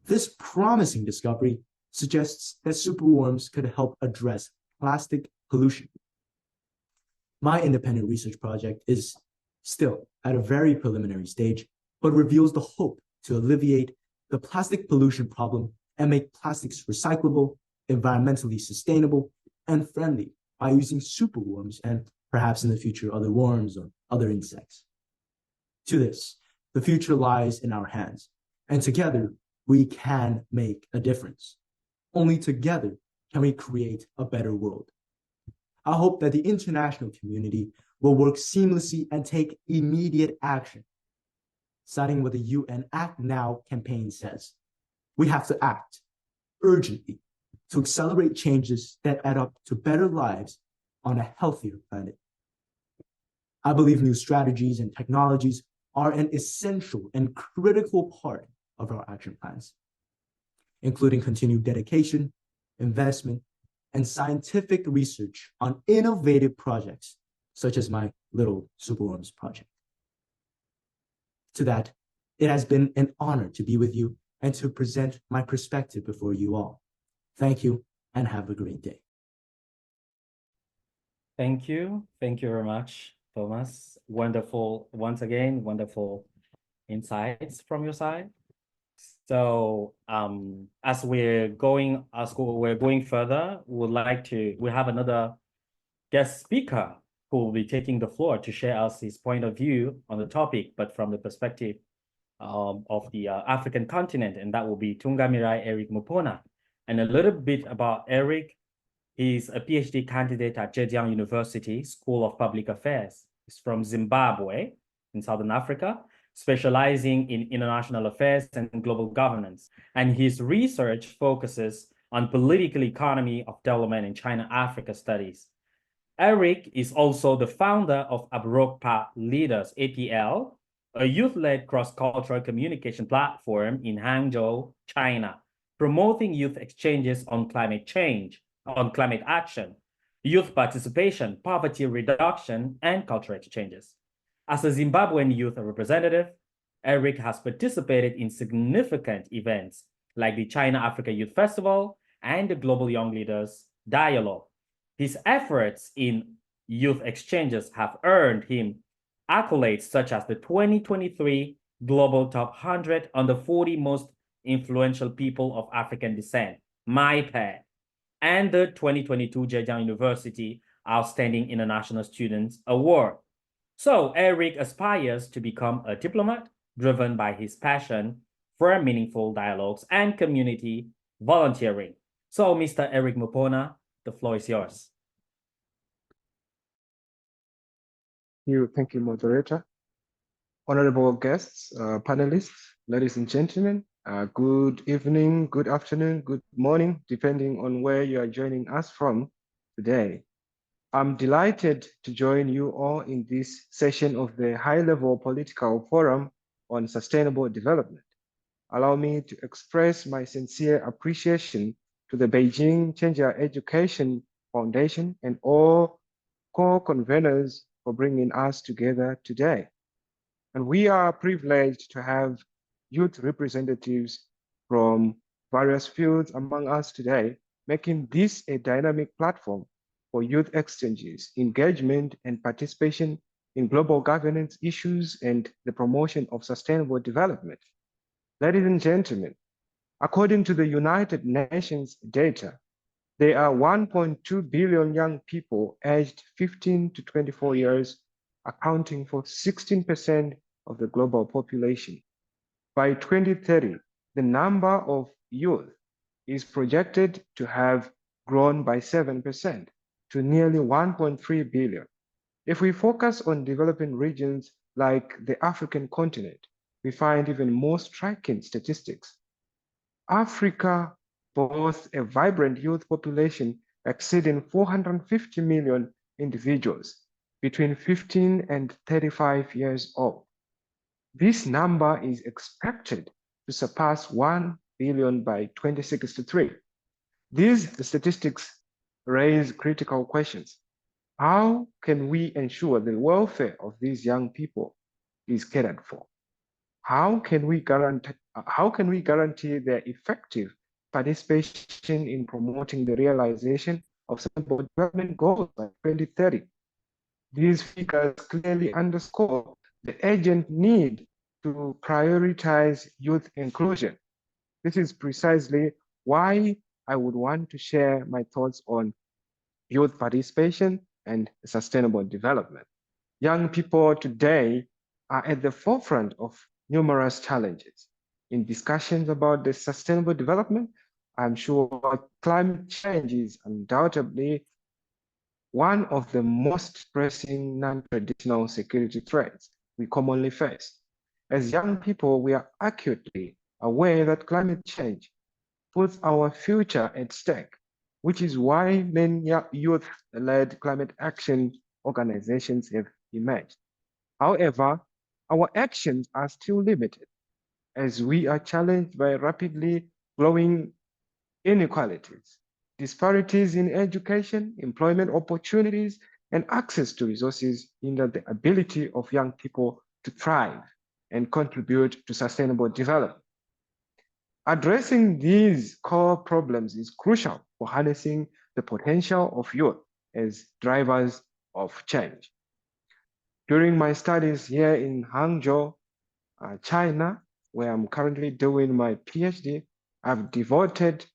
This promising discovery suggests that superworms could help address plastic pollution. My independent research project is still at a very preliminary stage, but reveals the hope to alleviate the plastic pollution problem and make plastics recyclable, environmentally sustainable, and friendly by using superworms and perhaps in the future other worms or other insects. To this, the future lies in our hands, and together we can make a difference. Only together can we create a better world. I hope that the international community will work seamlessly and take immediate action. Citing what the UN Act Now campaign says, we have to act urgently to accelerate changes that add up to better lives on a healthier planet. I believe new strategies and technologies are an essential and critical part of our action plans, including continued dedication, investment, and scientific research on innovative projects, such as my Little Superworms project. To that, it has been an honor to be with you and to present my perspective before you all. Thank you and have a great day. Thank you. Thank you very much, Thomas. Wonderful, once again, wonderful insights from your side. So as we're going further, we have another guest speaker who will be taking the floor to share us his point of view on the topic, but from the perspective of the African continent, and that will be Tungamirai Eric Mupona. And a little bit about Eric. He's a PhD candidate at Zhejiang University School of Public Affairs. He's from Zimbabwe in Southern Africa, specializing in international affairs and global governance. And his research focuses on political economy of development and China-Africa studies. Eric is also the founder of Abrokpa Leaders, APL, a youth-led cross-cultural communication platform in Hangzhou, China, promoting youth exchanges on climate change, on climate action, youth participation, poverty reduction, and cultural exchanges. As a Zimbabwean youth representative, Eric has participated in significant events like the China-Africa Youth Festival and the Global Young Leaders Dialogue. His efforts in youth exchanges have earned him accolades such as the 2023 Global Top 100 on the 40 Most Influential People of African Descent, MyPad, and the 2022 Zhejiang University Outstanding International Students Award. So Eric aspires to become a diplomat driven by his passion for meaningful dialogues and community volunteering. So Mr. Eric Mupona, the floor is yours. Thank you, moderator. Honorable guests, panelists, ladies and gentlemen, good evening, good afternoon, good morning, depending on where you are joining us from today. I'm delighted to join you all in this session of the High-Level Political Forum on Sustainable Development. Allow me to express my sincere appreciation to the Beijing Chenjia Education Foundation and all co-conveners for bringing us together today. And we are privileged to have youth representatives from various fields among us today, making this a dynamic platform for youth exchanges, engagement, and participation in global governance issues and the promotion of sustainable development. Ladies and gentlemen, according to the United Nations data, there are 1.2 billion young people aged 15 to 24 years, accounting for 16% of the global population. By 2030, the number of youth is projected to have grown by 7% to nearly 1.3 billion. If we focus on developing regions like the African continent, we find even more striking statistics. Africa boasts a vibrant youth population exceeding 450 million individuals between 15 and 35 years old. This number is expected to surpass 1 billion by 2063. These statistics raise critical questions. How can we ensure the welfare of these young people is catered for? How can we guarantee their effective participation in promoting the realization of Sustainable Development Goals by 2030? These figures clearly underscore the urgent need to prioritize youth inclusion. This is precisely why I would want to share my thoughts on youth participation and sustainable development. Young people today are at the forefront of numerous challenges. In discussions about the sustainable development, I'm sure climate change is undoubtedly one of the most pressing non-traditional security threats we commonly face. As young people, we are acutely aware that climate change puts our future at stake, which is why many youth-led climate action organizations have emerged. However, our actions are still limited as we are challenged by rapidly growing inequalities, disparities in education, employment opportunities, and access to resources hinder the ability of young people to thrive and contribute to sustainable development. Addressing these core problems is crucial for harnessing the potential of youth as drivers of change. During my studies here in Hangzhou, China, where I'm currently doing my PhD, I've devoted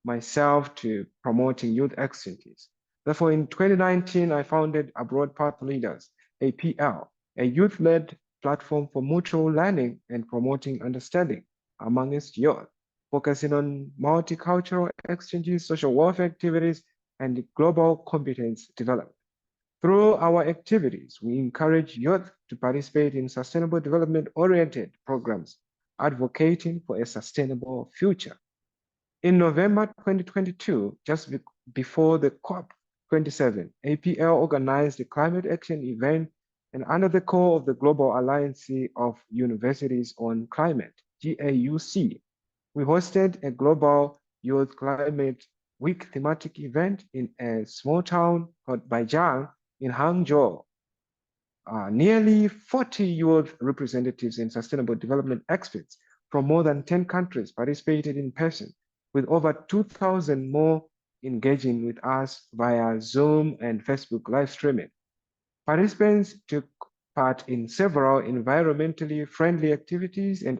myself to promoting youth exchanges. Therefore, in 2019, I founded Abroad Path Leaders, APL, a youth-led platform for mutual learning and promoting understanding among its youth, focusing on multicultural exchanges, social welfare activities, and global competence development. Through our activities, we encourage youth to participate in sustainable development-oriented programs, advocating for a sustainable future. In November 2022, just before the COP27, APL organized a climate action event and under the call of the Global Alliance of Universities on Climate, GAUC, we hosted a global youth climate week thematic event in a small town called Baijiang in Hangzhou. Nearly 40 youth representatives and sustainable development experts from more than 10 countries participated in person, with over 2,000 more engaging with us via Zoom and Facebook live streaming. Participants took part in several environmentally friendly activities and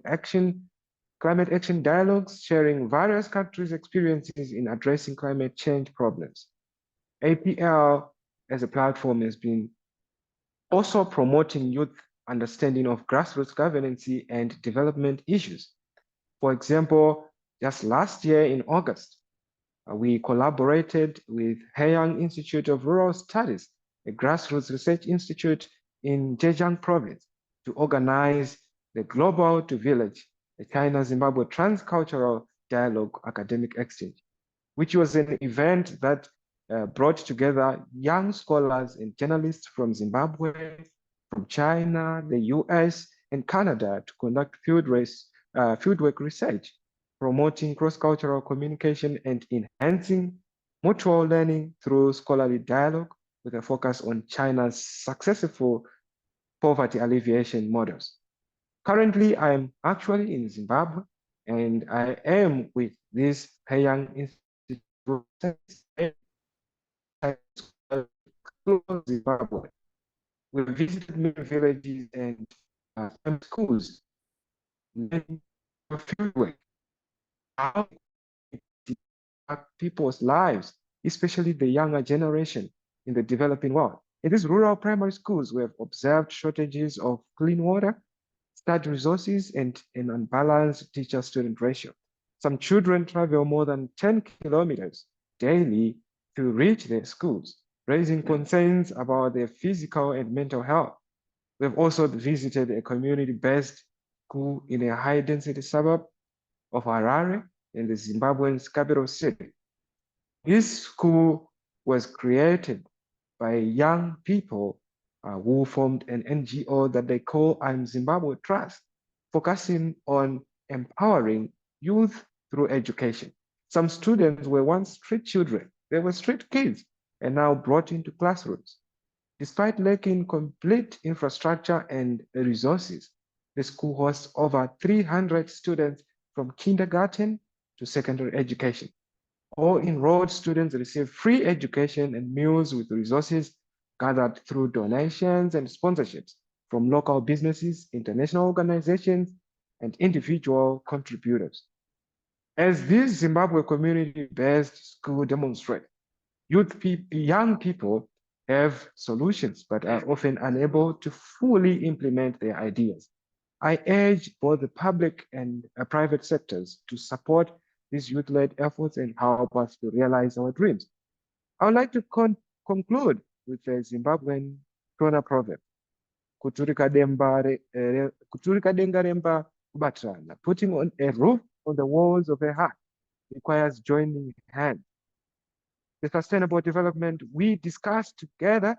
climate action dialogues, sharing various countries' experiences in addressing climate change problems. APL as a platform has been also promoting youth understanding of grassroots governance and development issues. For example, just last year in August, we collaborated with Heiyang Institute of Rural Studies, a grassroots research institute in Zhejiang province, to organize the Global to Village, the China-Zimbabwe Transcultural Dialogue Academic Exchange, which was an event that brought together young scholars and journalists from Zimbabwe, from China, the US, and Canada to conduct fieldwork research, promoting cross-cultural communication and enhancing mutual learning through scholarly dialogue with a focus on China's successful poverty alleviation models. Currently, I'm actually in Zimbabwe, and I am with this Heiyang Institute Zimbabwe. We visited many villages and schools, fieldwork, how it impacts people's lives, especially the younger generation in the developing world. In these rural primary schools, we have observed shortages of clean water, study resources, and an unbalanced teacher-student ratio. Some children travel more than 10 kilometers daily to reach their schools, raising concerns about their physical and mental health. We've also visited a community-based school in a high-density suburb of Harare in the Zimbabwean's capital city. This school was created by young people who formed an NGO that they call I'm Zimbabwe Trust, focusing on empowering youth through education. Some students were once street children. They were street kids and now brought into classrooms. Despite lacking complete infrastructure and resources, the school hosts over 300 students from kindergarten to secondary education. All enrolled students receive free education and meals with resources gathered through donations and sponsorships from local businesses, international organizations, and individual contributors. As this Zimbabwe community-based school demonstrates, young people have solutions but are often unable to fully implement their ideas. I urge both the public and private sectors to support these youth-led efforts and help us to realize our dreams. I would like to conclude with a Zimbabwean Shona proverb. Kuturika denga remba kubatrana. Putting on a roof on the walls of a heart requires joining hands. The sustainable development we discussed together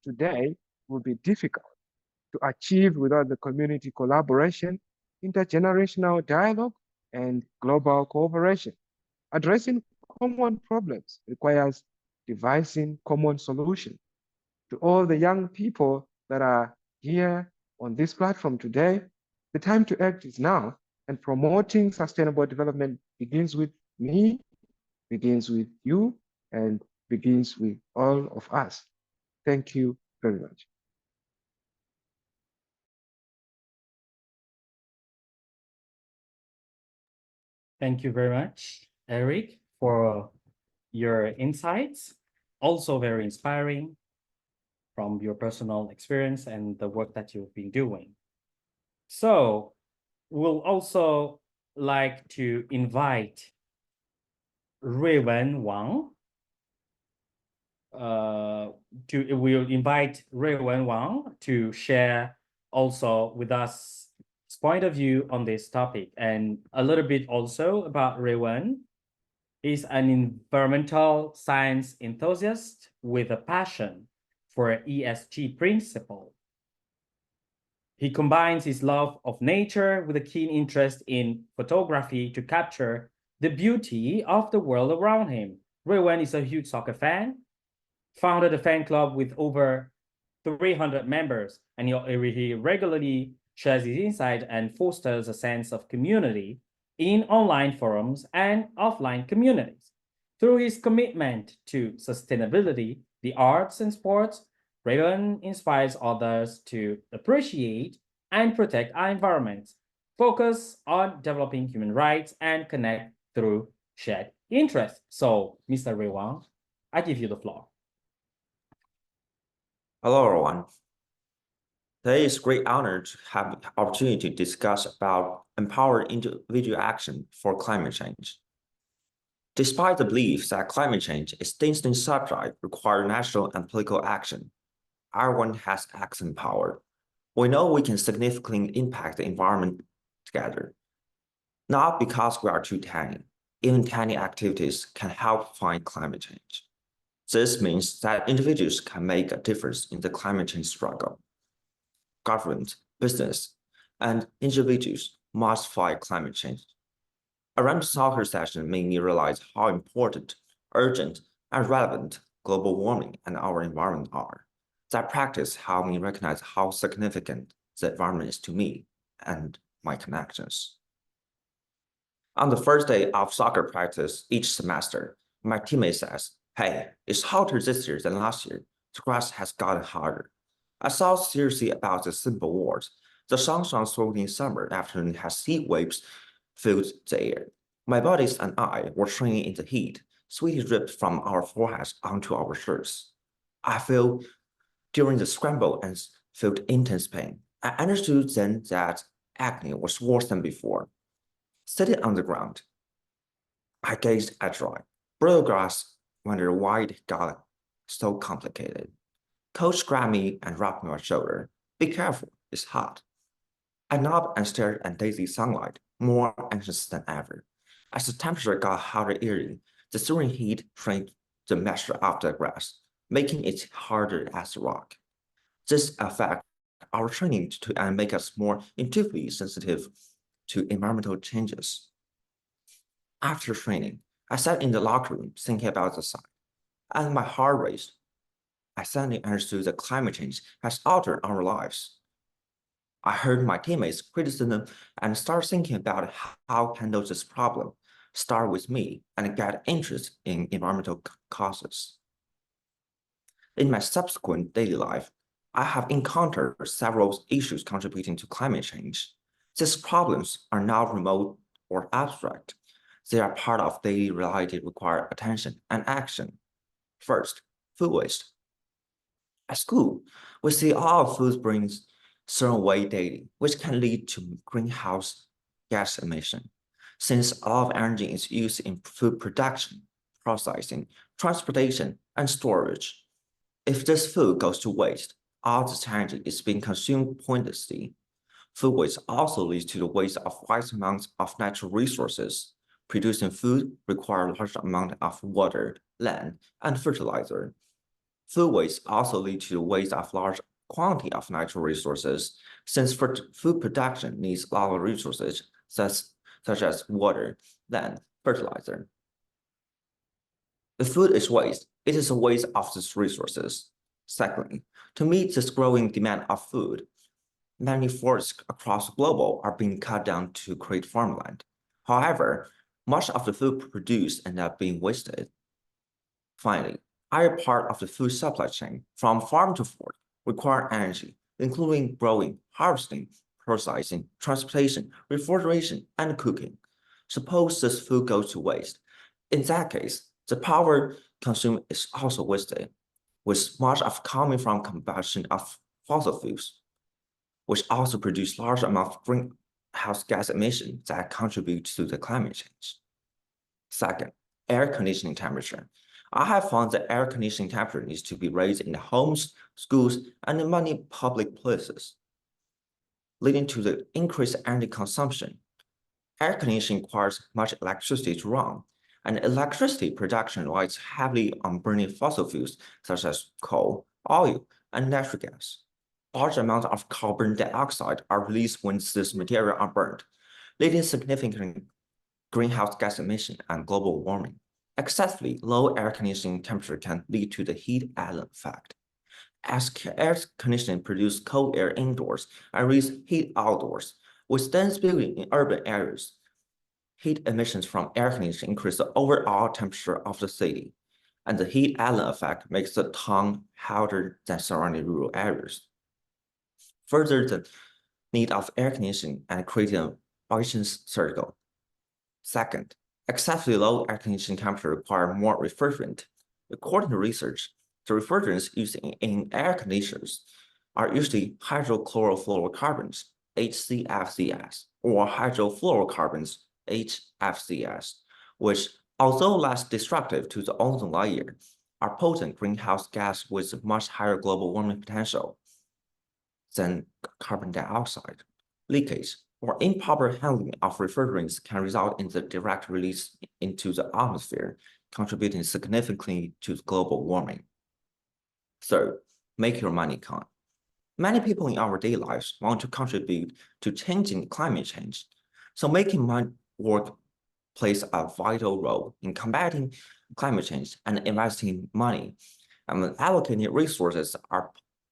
today will be difficult to achieve without the community collaboration, intergenerational dialogue, and global cooperation. Addressing common problems requires devising common solutions. To all the young people that are here on this platform today, the time to act is now, and promoting sustainable development begins with me, begins with you, and begins with all of us. Thank you very much. Thank you very much, Eric, for your insights. Also very inspiring from your personal experience and the work that you've been doing. So we'll also like to invite Ruiwen Wang. We'll invite Ruiwen Wang to share also with us his point of view on this topic, and a little bit also about Ruiwen. He's an environmental science enthusiast with a passion for ESG principle. He combines his love of nature with a keen interest in photography to capture the beauty of the world around him. Ruiwen is a huge soccer fan, founded a fan club with over 300 members, and he regularly shares his insight and fosters a sense of community in online forums and offline communities. Through his commitment to sustainability, the arts and sports, Ruiwen inspires others to appreciate and protect our environment, focus on developing human rights, and connect through shared interests. So, Mr. Ruiwen, I give you the floor. Hello, everyone. Today is a great honor to have the opportunity to discuss about empowered individual action for climate change. Despite the belief that climate change is distinct subject require national and political action, everyone has action power. We know we can significantly impact the environment together. Not because we are too tiny. Even tiny activities can help fight climate change. This means that individuals can make a difference in the climate change struggle. Government, business, and individuals must fight climate change. Around the soccer session made me realize how important, urgent, and relevant global warming and our environment are. That practice helped me recognize how significant the environment is to me and my connections. On the first day of soccer practice each semester, my teammate says, "Hey, it's hotter this year than last year. The grass has gotten harder." I thought seriously about the simple words. The sunshine sweltering summer afternoon has heat waves filled the air. My bodies and I were training in the heat, sweat dripped from our foreheads onto our shirts. I feel during the scramble and felt intense pain. I understood then that acne was worse than before. Sitting on the ground, I gazed at dry, brittle grass, wondered why it got so complicated. Coach grabbed me and rubbed my shoulder. "Be careful, it's hot." I nodded and stared at daisy sunlight, more anxious than ever. As the temperature got hotter eerily, the soaring heat drained the moisture of the grass, making it harder as a rock. This effect our training and make us more intuitively sensitive to environmental changes. After training, I sat in the locker room thinking about the site, and my heart raced. I suddenly understood that climate change has altered our lives. I heard my teammates' criticism and started thinking about how to handle this problem, start with me, and get interest in environmental causes. In my subsequent daily life, I have encountered several issues contributing to climate change. These problems are not remote or abstract. They are part of daily reality that require attention and action. First, food waste. At school, we see all food brings thrown away daily, which can lead to greenhouse gas emission. Since a lot of energy is used in food production, processing, transportation, and storage, if this food goes to waste, all this energy is being consumed pointlessly. Food waste also leads to the waste of vast amounts of natural resources. Producing food requires large amounts of water, land, and fertilizer. Food waste also leads to the waste of large quantity of natural resources, since food production needs a lot of resources such as water, land, fertilizer. If food is waste, it is a waste of these resources. Secondly, to meet this growing demand of food, many forests across the globe are being cut down to create farmland. However, much of the food produced ends up being wasted. Finally, every part of the food supply chain, from farm to fork, require energy, including growing, harvesting, processing, transportation, refrigeration, and cooking. Suppose this food goes to waste. In that case, the power consumed is also wasted, with much of coming from combustion of fossil fuels, which also produce large amounts of greenhouse gas emissions that contribute to the climate change. Second, air conditioning temperature. I have found that air conditioning temperature needs to be raised in the homes, schools, and in many public places, leading to the increased energy consumption. Air conditioning requires much electricity to run, and electricity production relies heavily on burning fossil fuels such as coal, oil, and natural gas. Large amounts of carbon dioxide are released when these materials are burned, leading to significant greenhouse gas emission and global warming. Excessively low air conditioning temperature can lead to the heat island effect. As air conditioning produces cold air indoors and releases heat outdoors, with dense buildings in urban areas, heat emissions from air conditioning increase the overall temperature of the city, and the heat island effect makes the town hotter than surrounding rural areas. Further, the need of air conditioning and creating a vicious circle. Second, excessively low air conditioning temperature require more refrigerant. According to research, the refrigerants used in air conditioners are usually hydrochlorofluorocarbons, HCFCs, or hydrofluorocarbons, HFCs, which, although less destructive to the ozone layer, are potent greenhouse gas with much higher global warming potential than carbon dioxide. Leakage or improper handling of refrigerants can result in the direct release into the atmosphere, contributing significantly to global warming. Third, make your money count. Many people in our daily lives want to contribute to changing climate change, so making money work plays a vital role in combating climate change, and investing money and allocating resources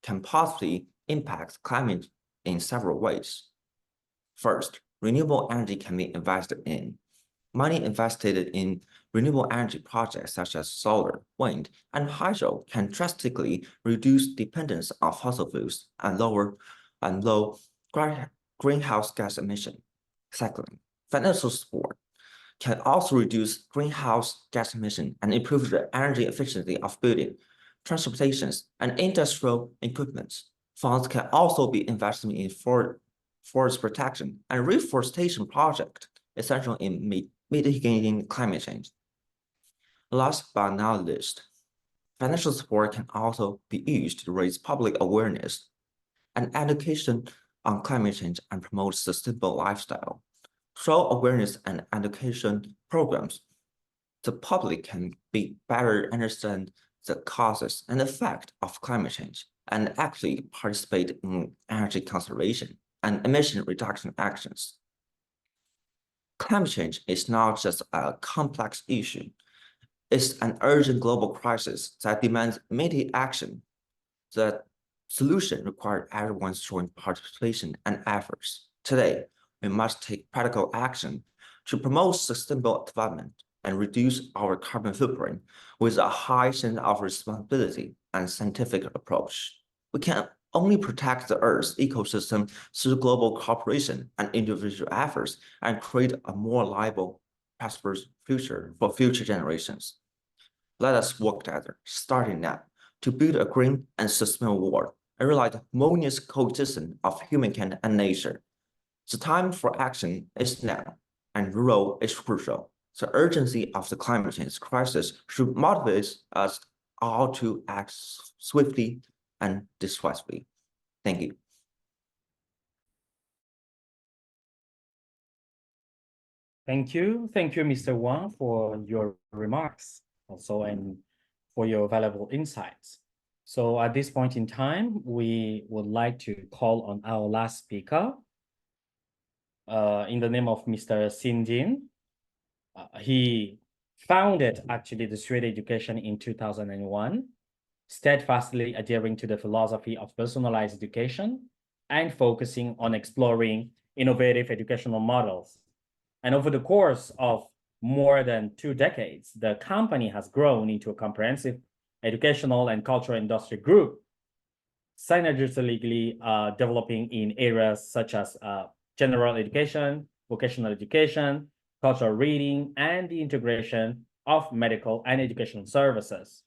can positively impact climate in several ways. First, renewable energy can be invested in. Money invested in renewable energy projects such as solar, wind, and hydro can drastically reduce dependence on fossil fuels and low greenhouse gas emission. Secondly, financial support can also reduce greenhouse gas emission and improve the energy efficiency of building, transportations, and industrial equipment. Funds can also be invested in forest protection and reforestation projects, essential in mitigating climate change. Last but not least, financial support can also be used to raise public awareness and education on climate change and promote sustainable lifestyle. Through awareness and education programs, the public can better understand the causes and effect of climate change and actively participate in energy conservation and emission reduction actions. Climate change is not just a complex issue. It's an urgent global crisis that demands immediate action. The solution requires everyone's joint participation and efforts. Today, we must take practical action to promote sustainable development and reduce our carbon footprint with a high sense of responsibility and scientific approach. We can only protect the Earth's ecosystem through global cooperation and individual efforts and create a more livable, prosperous future for future generations. Let us work together, starting now, to build a green and sustainable world and realize the harmonious coexistence of humankind and nature. The time for action is now, and your role is crucial. The urgency of the climate change crisis should motivate us all to act swiftly and decisively. Thank you. Thank you, Mr. Wang, for your remarks also and for your valuable insights. So at this point in time, we would like to call on our last speaker in the name of Mr. Xin Jin. He founded actually the Swedish Education in 2001, steadfastly adhering to the philosophy of personalized education and focusing on exploring innovative educational models. And over the course of more than 2 decades, the company has grown into a comprehensive educational and cultural industry group, synergistically developing in areas such as general education, vocational education, cultural reading, and the integration of medical and educational services.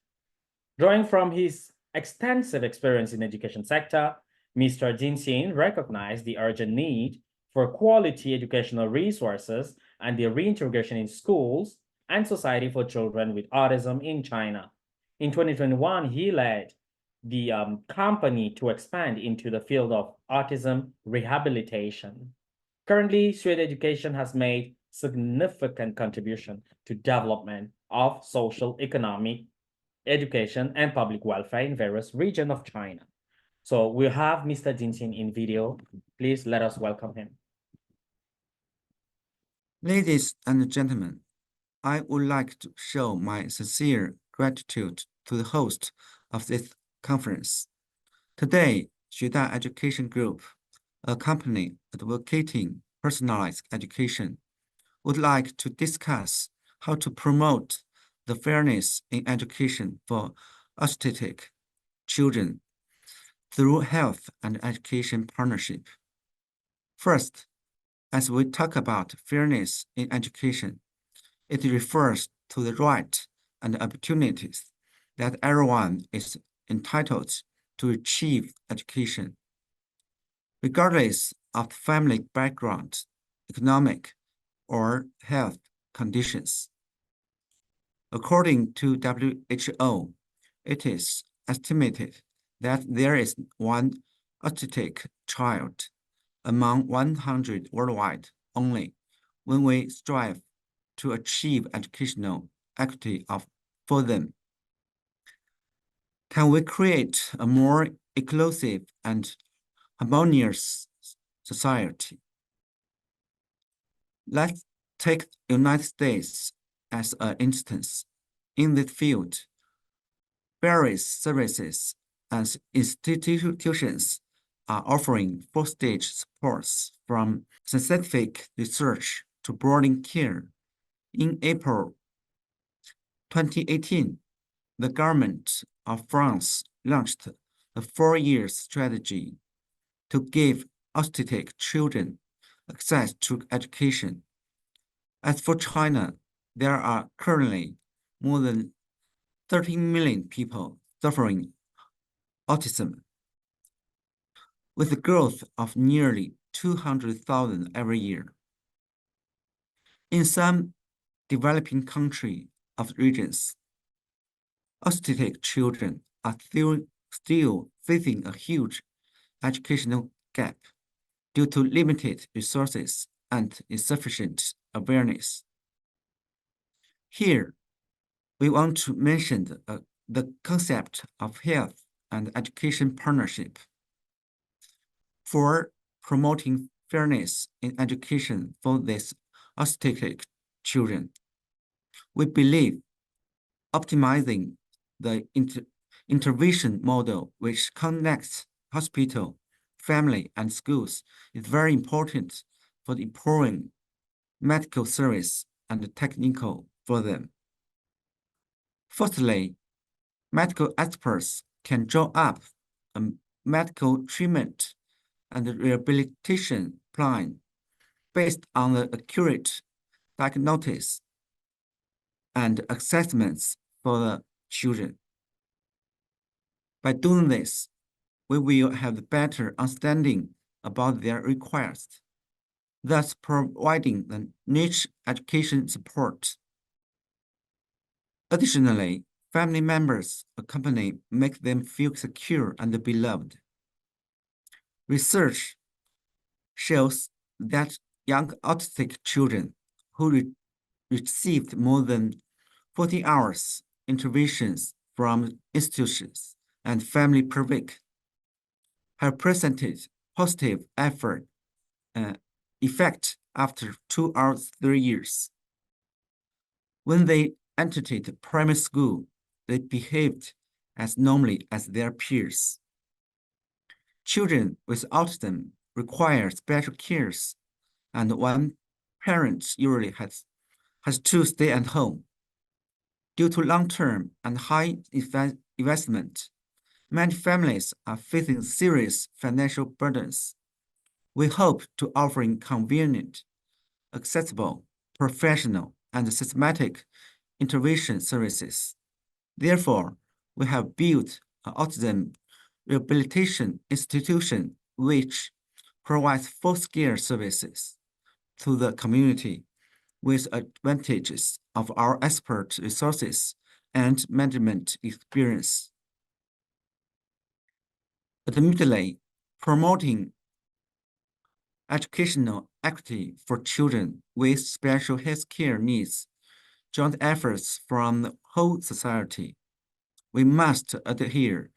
Drawing from his extensive experience in the education sector, Mr. Jin Xin recognized the urgent need for quality educational resources and the reintegration in schools and society for children with autism in China. In 2021, he led the company to expand into the field of autism rehabilitation. Currently, Swedish Education has made significant contribution to development of social, economic, education, and public welfare in various regions of China. So we have Mr. Jin Xin in video. Please let us welcome him. Ladies and gentlemen, I would like to show my sincere gratitude to the host of this conference. Today, Xueda Education Group, a company advocating personalized education, would like to discuss how to promote the fairness in education for autistic children through health and education partnership. First, as we talk about fairness in education, it refers to the right and opportunities that everyone is entitled to achieve education, regardless of family background, economic, or health conditions. According to WHO, it is estimated that there is one autistic child among 100 worldwide only when we strive to achieve educational equity for them. Can we create a more inclusive and harmonious society? Let's take the United States as an instance. In this field, various services and institutions are offering full-stage supports from scientific research to boarding care. In April 2018, the government of France launched a 4-year strategy to give autistic children access to education. As for China, there are currently more than 13 million people suffering autism, with a growth of nearly 200,000 every year. In some developing countries of regions, autistic children are still facing a huge educational gap due to limited resources and insufficient awareness. Here, we want to mention a the concept of health and education partnership. For promoting fairness in education for these autistic children, we believe optimizing the intervention model which connects hospital, family, and schools is very important for improving medical service and technical for them. Firstly, medical experts can draw up a medical treatment and rehabilitation plan based on the accurate diagnosis and assessments for the children. By doing this, we will have a better understanding about their requests, thus providing the niche education support. Additionally, family members accompany make them feel secure and beloved. Research shows that young autistic children who received more than 40 hours interventions from institutions and family per week have presented positive effect after 2 or 3 years. When they entered primary school, they behaved as normally as their peers. Children with autism require special cares, and one parent usually has to stay at home. Due to long-term and high investment, many families are facing serious financial burdens. We hope to offer convenient, accessible, professional, and systematic intervention services. Therefore, we have built an autism rehabilitation institution which provides full-scale services to the community with advantages of our expert resources and management experience. Admittedly, promoting educational equity for children with special healthcare needs joint efforts from the whole society. We must adhere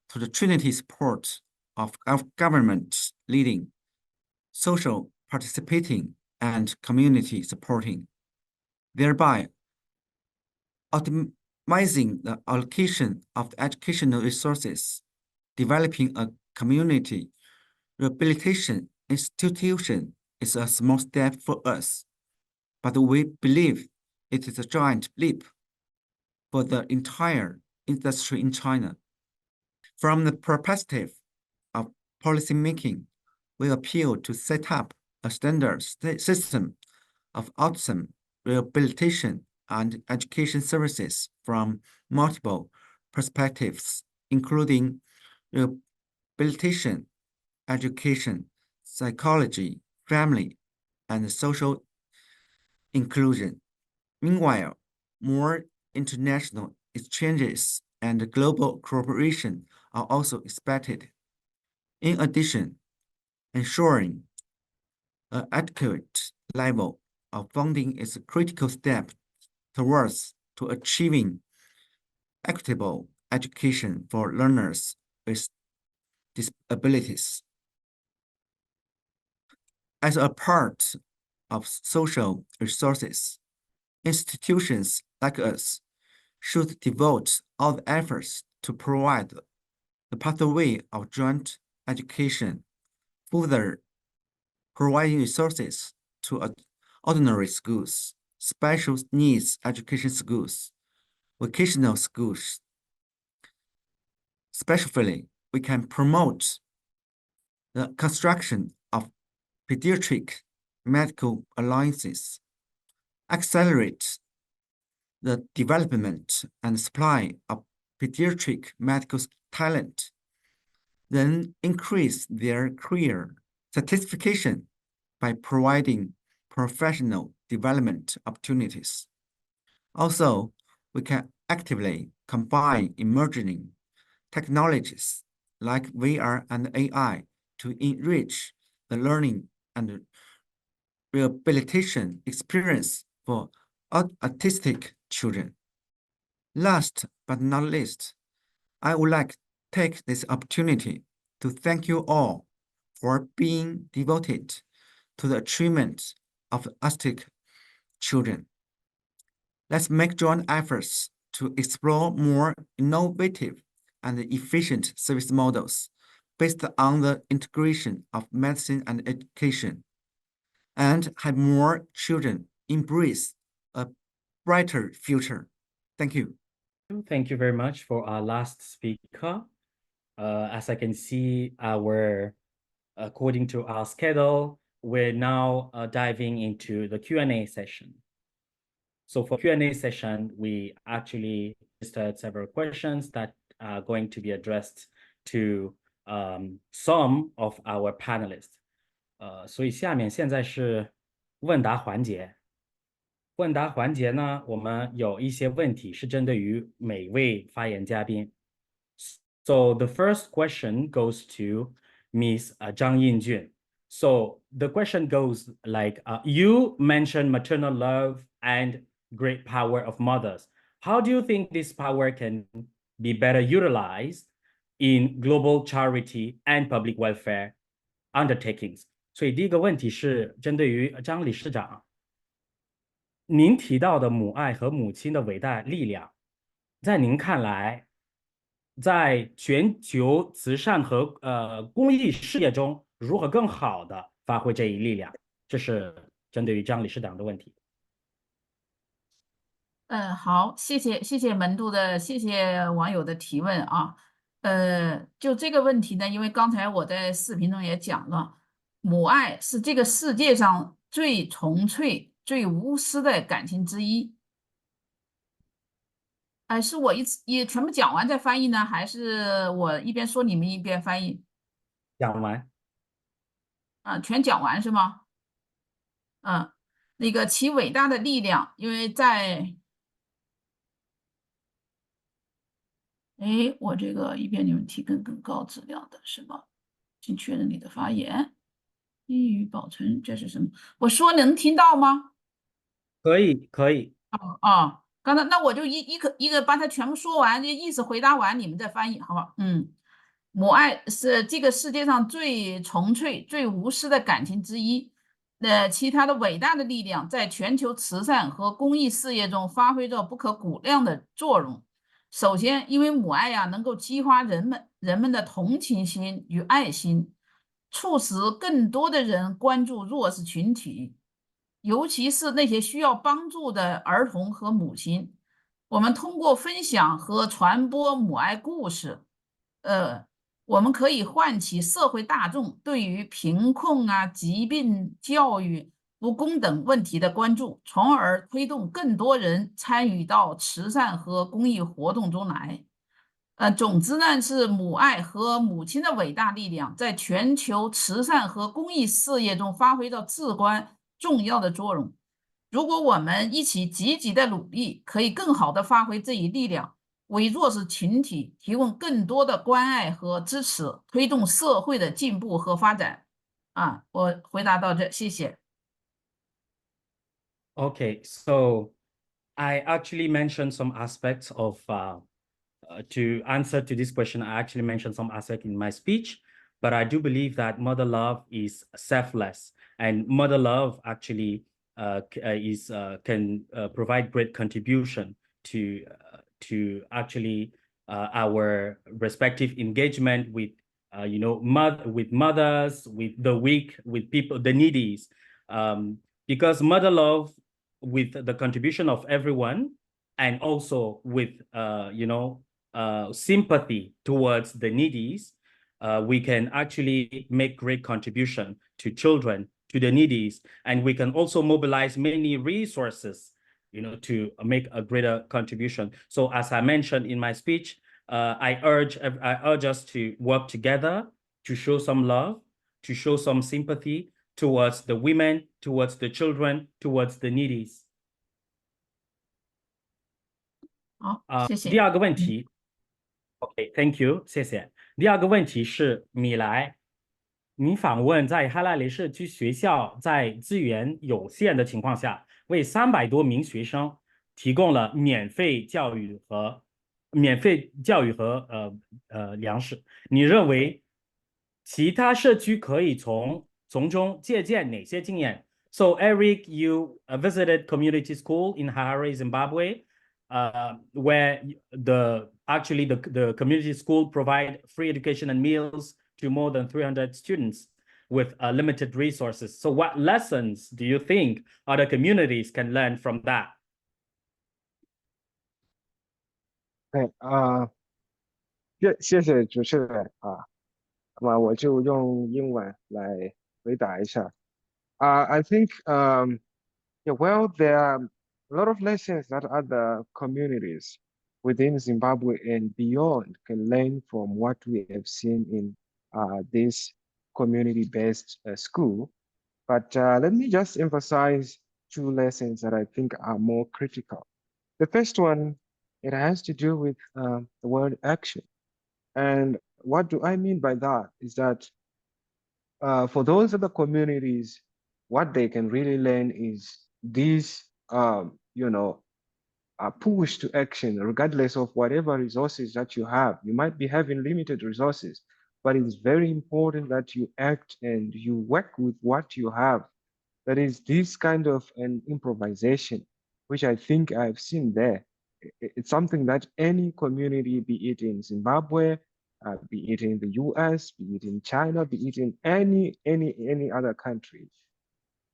to the trinity support of government leading, social participating, and community supporting, thereby optimizing the allocation of the educational resources, developing a community rehabilitation institution is a small step for us, but we believe it is a giant leap for the entire industry in China. From the perspective of policymaking, we appeal to set up a standard system of autism rehabilitation and education services from multiple perspectives, including rehabilitation, education, psychology, family, and social inclusion. Meanwhile, more international exchanges and global cooperation are also expected. In addition, ensuring an adequate level of funding is a critical step towards to achieving equitable education for learners with disabilities. As a part of social resources, institutions like us should devote all the efforts to provide the pathway of joint education, further providing resources to ordinary schools, special needs education schools, vocational schools. Especially, we can promote the construction of pediatric medical alliances, accelerate the development and supply of pediatric medical talent, then increase their career certification by providing professional development opportunities. Also, we can actively combine emerging technologies like VR and AI to enrich the learning and rehabilitation experience for autistic children. Last but not least, I would like to take this opportunity to thank you all for being devoted to the achievement of autistic children. Let's make joint efforts to explore more innovative and efficient service models based on the integration of medicine and education, and have more children embrace a brighter future. Thank you. Thank you very much for our last speaker. As I can see, according to our schedule, we're now diving into the Q&A session. So for Q&A session, we actually listed several questions that are going to be addressed to some of our panelists. 所以下面现在是问答环节。问答环节呢，我们有一些问题是针对于每位发言嘉宾。So the first question goes to Ms. Zhang Yinjun. So the question goes like, you mentioned maternal love and great power of mothers. How do you think this power can be better utilized in global charity and public welfare undertakings? 所以第一个问题是针对于张理事长。您提到的母爱和母亲的伟大力量，在您看来，在全球慈善和公益事业中，如何更好的发挥这一力量？这是针对于张理事长的问题。好，谢谢门度的，谢谢网友的提问啊。就这个问题呢，因为刚才我在视频中也讲了，母爱是这个世界上最纯粹、最无私的感情之一。是我也全部讲完再翻译呢，还是我一边说你们一边翻译？讲完。全讲完是吗？那个其伟大的力量，因为在，我这个一边你们提供更高质量的什么？请确认你的发言。易于保存，这是什么？我说能听到吗？可以。刚才那我就一个把它全部说完，这意思回答完，你们再翻译，好吧？母爱是这个世界上最纯粹、最无私的感情之一。其他的伟大的力量在全球慈善和公益事业中发挥着不可估量的作用。首先，因为母爱能够激发人们的同情心与爱心，促使更多的人关注弱势群体，尤其是那些需要帮助的儿童和母亲。我们通过分享和传播母爱故事，我们可以唤起社会大众对于贫困疾病、教育不公等问题的关注，从而推动更多人参与到慈善和公益活动中来。总之呢，是母爱和母亲的伟大力量在全球慈善和公益事业中发挥着至关重要的作用。如果我们一起积极的努力，可以更好的发挥这一力量，为弱势群体提供更多的关爱和支持，推动社会的进步和发展。我回答到这，谢谢。Okay, so I actually mentioned some aspects of to answer to this question. I actually mentioned some aspects in my speech, but I do believe that mother love is selfless, and mother love actually can provide great contribution to actually our respective engagement with with mothers, with the weak, with people, the needies, because mother love, with the contribution of everyone, and also with sympathy towards the needies, we can actually make great contribution to children, to the needies, and we can also mobilize many resources, to make a greater contribution. So as I mentioned in my speech, I urge us to work together to show some love, to show some sympathy towards the women, towards the children, towards the needies. 好，谢谢。第二个问题 ，OK, thank you, 谢谢。第二个问题是米莱，您访问在哈拉雷社区学校在资源有限的情况下，为300多名学生提供了免费教育和免费教育和粮食。你认为其他社区可以从中借鉴哪些经验？So Eric, you visited community school in Harare, Zimbabwe, where the community school provide free education and meals to more than 300 students with limited resources. So what lessons do you think other communities can learn from that? 谢谢主持人啊，那么我就用英文来回答一下。I think yeah, well, there are a lot of lessons that other communities within Zimbabwe and beyond can learn from what we have seen in this community-based school. But let me just emphasize two lessons that I think are more critical. The first one, it has to do with the word action. And what do I mean by that is that for those other communities, what they can really learn is this, push to action, regardless of whatever resources that you have. You might be having limited resources, but it's very important that you act and you work with what you have. That is this kind of an improvisation, which I think I've seen there. It's something that any community, be it in Zimbabwe, be it in the US, be it in China, be it in any other country,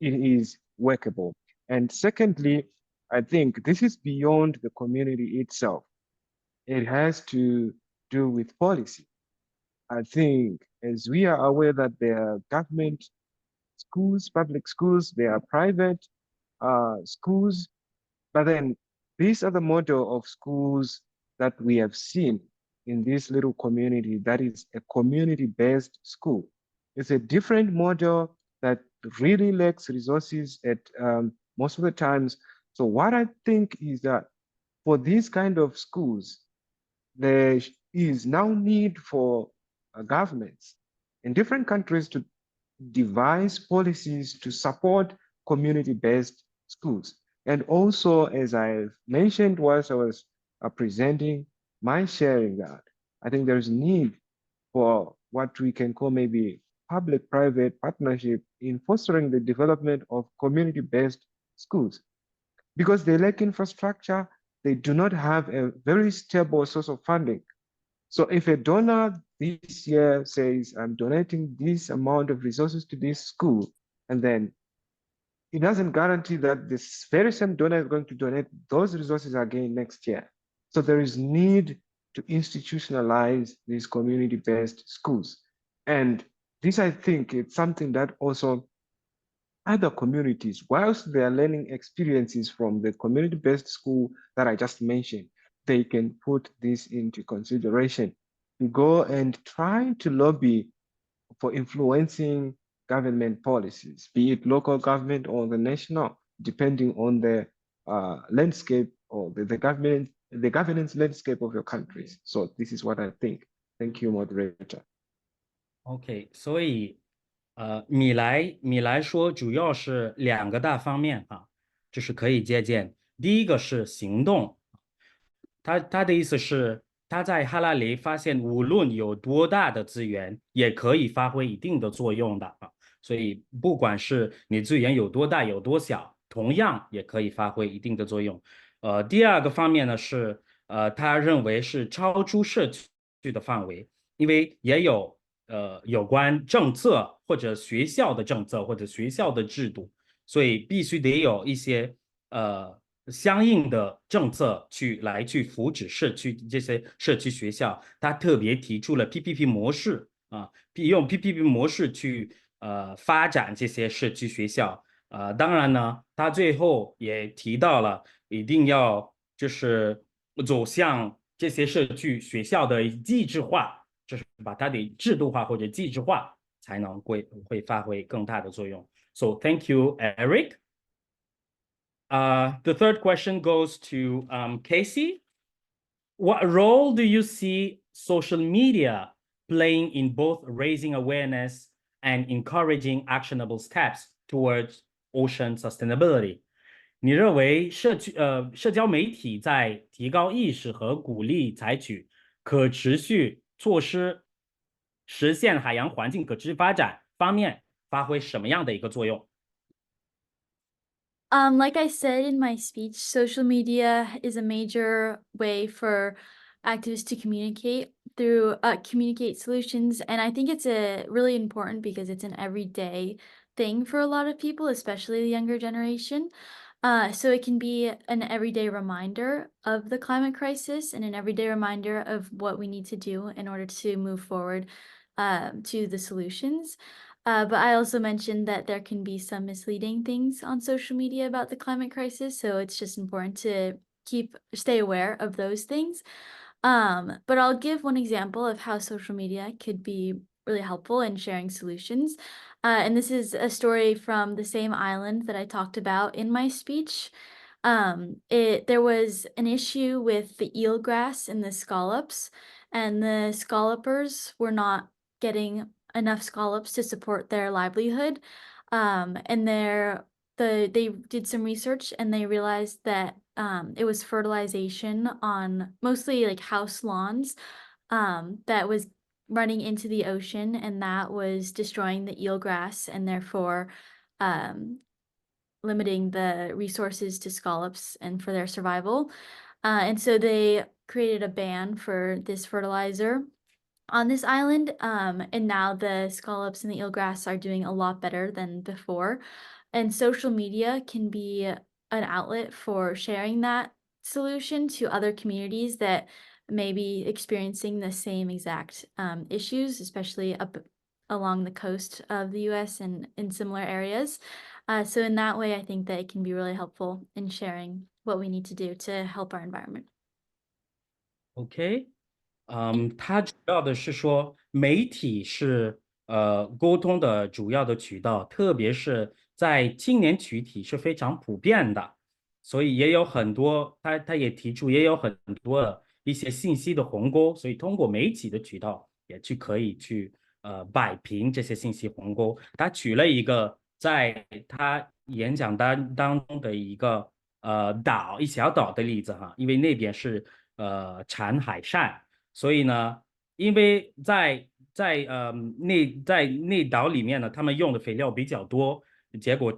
it is workable. And secondly, I think this is beyond the community itself. It has to do with policy. I think as we are aware that there are government schools, public schools, there are private schools, but then these are the model of schools that we have seen in this little community that is a community-based school. It's a different model that really lacks resources at most of the times. So what I think is that for these kind of schools, there is now need for governments in different countries to devise policies to support community-based schools. And also, as I've mentioned whilst I was presenting my sharing that, I think there's need for what we can call maybe public-private partnership in fostering the development of community-based schools. Because they lack infrastructure, they do not have a very stable source of funding. So if a donor this year says, I'm donating this amount of resources to this school, and then it doesn't guarantee that this very same donor is going to donate those resources again next year. So there is need to institutionalize these community-based schools. And this, I think, it's something that also other communities, whilst they are learning experiences from the community-based school that I just mentioned, they can put this into consideration to go and try to lobby for influencing government policies, be it local government or the national, depending on the landscape or the governance landscape of your countries. So this is what I think. Thank you, moderator. OK，所以米来说，主要是2个大方面哈，就是可以借鉴。第一个是行动，他的意思是他在哈拉雷发现，无论有多大的资源，也可以发挥一定的作用的啊。所以不管是你资源有多大有多小，同样也可以发挥一定的作用。第2个方面呢是他认为是超出社区的范围，因为也有有关政策或者学校的政策或者学校的制度，所以必须得有一些相应的政策去扶持这些社区学校。他特别提出了 PPP 模式啊，用 PPP 模式去发展这些社区学校。当然呢，他最后也提到了一定要就是走向这些社区学校的机制化，就是把它的制度化或者机制化，才能会发挥更大的作用。So thank you, Eric. The third question goes to Casey. What role do you see social media playing in both raising awareness and encouraging actionable steps towards ocean sustainability? 你认为社交媒体在提高意识和鼓励采取可持续措施，实现海洋环境可持续发展方面发挥什么样的一个作用？ Like I said in my speech, social media is a major way for activists to communicate solutions, and I think it's a really important because it's an everyday thing for a lot of people, especially the younger generation. So it can be an everyday reminder of the climate crisis and an everyday reminder of what we need to do in order to move forward to the solutions. But I also mentioned that there can be some misleading things on social media about the climate crisis, so it's just important to stay aware of those things. But I'll give one example of how social media could be really helpful in sharing solutions. And this is a story from the same island that I talked about in my speech. There was an issue with the eelgrass and the scallops, and the scallopers were not getting enough scallops to support their livelihood. And they did some research and they realized that it was fertilization on mostly like house lawns that was running into the ocean, and that was destroying the eelgrass and therefore limiting the resources to scallops and for their survival. And so they created a ban for this fertilizer on this island, and now the scallops and the eelgrass are doing a lot better than before. And social media can be an outlet for sharing that solution to other communities that may be experiencing the same exact issues, especially up along the coast of the US and in similar areas. So in that way, I think that it can be really helpful in sharing what we need to do to help our environment. OK，它主要的是说媒体是沟通的主要的渠道，特别是在青年群体是非常普遍的，所以也有很多，他也提出也有很多的一些信息的鸿沟，所以通过媒体的渠道也可以去摆平这些信息鸿沟。他举了一个在他演讲当中的一个一小岛的例子哈，因为那边是产海扇，所以呢，因为在那岛里面呢，他们用的肥料比较多，结果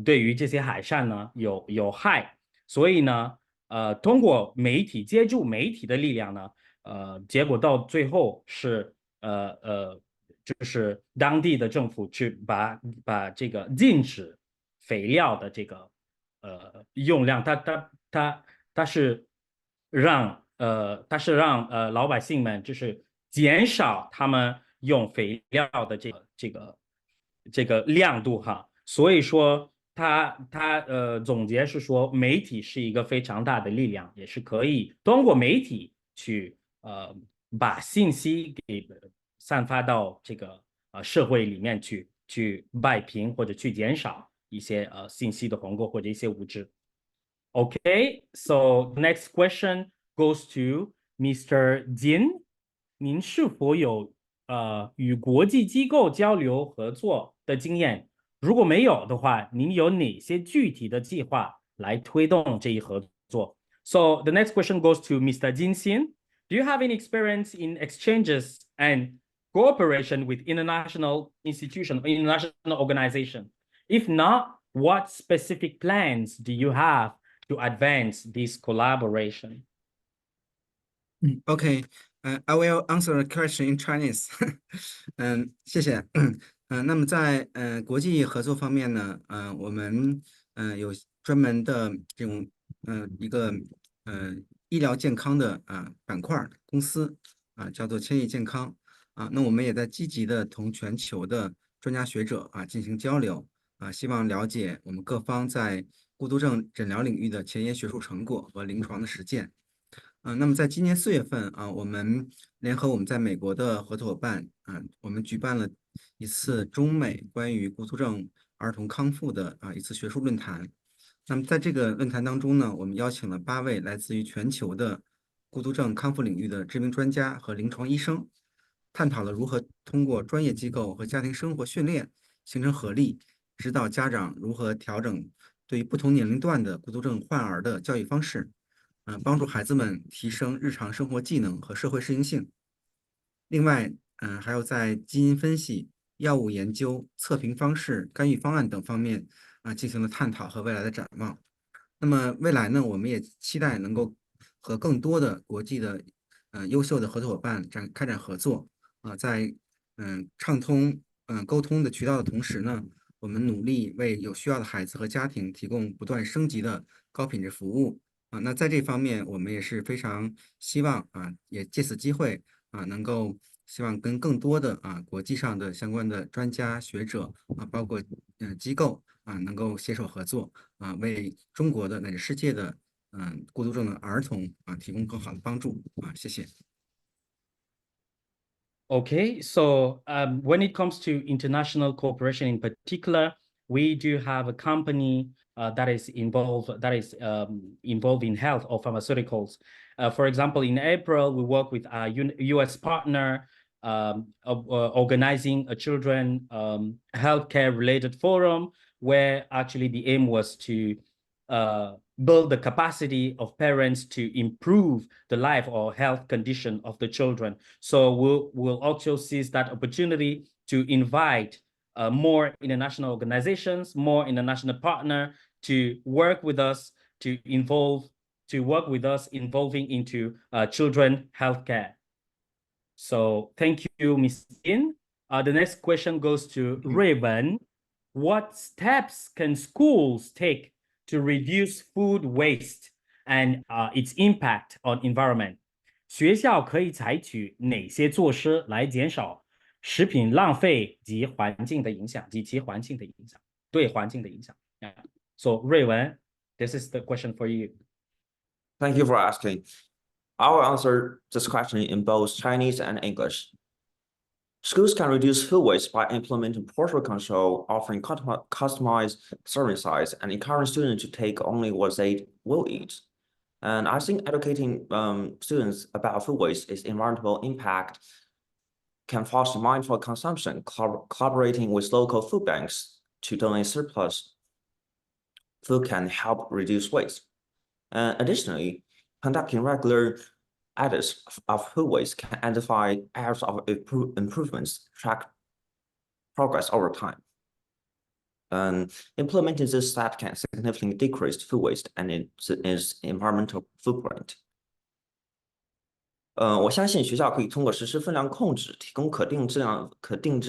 对于这些海扇呢有害，所以呢通过借助媒体的力量呢，结果到最后是就是当地的政府去把这个禁止肥料的这个用量，它是让老百姓们就是减少他们用肥料的这个亮度哈，所以说他总结是说媒体是一个非常大的力量，也是可以通过媒体去把信息给散发到这个社会里面去摆平或者去减少一些信息的鸿沟或者一些无知。Okay, so the next question goes to Mr. Jin. 您是否有与国际机构交流合作的经验？如果没有的话，您有哪些具体的计划来推动这一合作？ So the next question goes to Mr. Jin Xin. Do you have any experience in exchanges and cooperation with international institutions or international organizations? If not, what specific plans do you have to advance this collaboration? Okay, I will answer the question in Chinese. 谢谢。那么在国际合作方面呢，我们有专门的这种一个医疗健康的板块公司叫做千亿健康那我们也在积极的同全球的专家学者进行交流希望了解我们各方在孤独症诊疗领域的前沿学术成果和临床的实践。那么在今年4月份我们联合我们在美国的合作伙伴我们举办了一次中美关于孤独症儿童康复的一次学术论坛。那么在这个论坛当中呢，我们邀请了8位来自于全球的孤独症康复领域的知名专家和临床医生，探讨了如何通过专业机构和家庭生活训练形成合力，指导家长如何调整对于不同年龄段的孤独症患儿的教育方式，帮助孩子们提升日常生活技能和社会适应性。另外，还有在基因分析、药物研究、测评方式、干预方案等方面进行了探讨和未来的展望。那么未来呢，我们也期待能够和更多的国际的优秀的合作伙伴开展合作在畅通沟通的渠道的同时呢，我们努力为有需要的孩子和家庭提供不断升级的高品质服务那在这方面我们也是非常希望也借此机会能够希望跟更多的国际上的相关的专家学者包括机构能够携手合作为中国的乃至世界的孤独症的儿童提供更好的帮助谢谢。Okay, so when it comes to international cooperation in particular, we do have a company that is involved in health or pharmaceuticals. For example, in April, we work with a U.S. partner organizing a children healthcare related forum where actually the aim was to build the capacity of parents to improve the life or health condition of the children. So we'll also seize that opportunity to invite more international organizations, more international partner to work with us involving into children healthcare. So thank you, Ms. In. The next question goes to Raven. What steps can schools take to reduce food waste and its impact on environment? 学校可以采取哪些措施来减少食品浪费及环境的影响及其环境的影响对环境的影响 So 瑞文 this is the question for you. Thank you for asking. I will answer this question in both Chinese and English. Schools can reduce food waste by implementing portion control, offering customized serving size, and encouraging students to take only what they will eat. And I think educating students about food waste, its environmental impact, can foster mindful consumption, collaborating with local food banks to donate surplus food can help reduce waste. Additionally, conducting regular audits of food waste can identify areas of improvements, track progress over time. And implementing this step can significantly decrease food waste and its environmental footprint. 我相信学校可以通过实施分量控制，提供可定制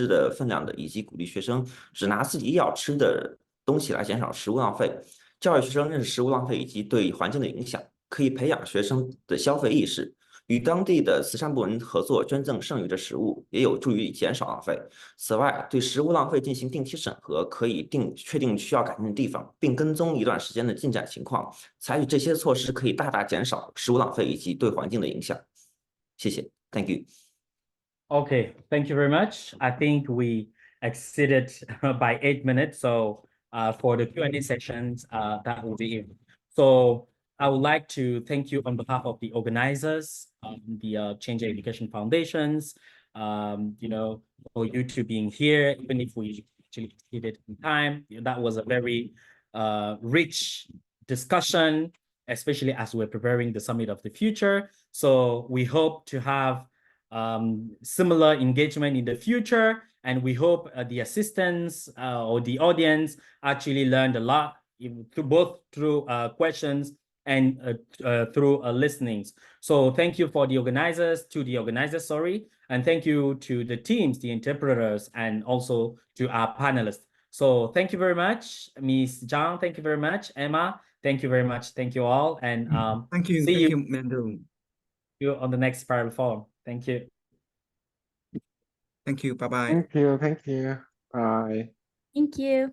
的分量的，以及鼓励学生只拿自己要吃的东西来减少食物浪费，教育学生认识食物浪费以及对环境的影响，可以培养学生的消费意识。与当地的慈善部门合作捐赠剩余的食物，也有助于减少浪费。此外，对食物浪费进行定期审核，可以确定需要改进的地方，并跟踪一段时间的进展情况。采取这些措施可以大大减少食物浪费以及对环境的影响。谢谢 ，Thank you. Okay, thank you very much. I think we exceeded by 8 minutes, so for the Q&A sessions, that will be it. So I would like to thank you on behalf of the organizers, the Change Education Foundations, for you two being here, even if we actually exceeded in time. That was a very rich discussion, especially as we're preparing the Summit of the Future. So we hope to have similar engagement in the future, and we hope the assistants or the audience actually learned a lot, both through questions and through listenings. So thank you for the organizers, and thank you to the teams, the interpreters, and also to our panelists. So thank you very much, Ms. Zhang. Thank you very much, Emma. Thank you very much. Thank you all, and thank you. See you, Mando. You on the next Spiral Forum. Thank you. Thank you. Bye bye. Thank you. Thank you. Bye. Thank you.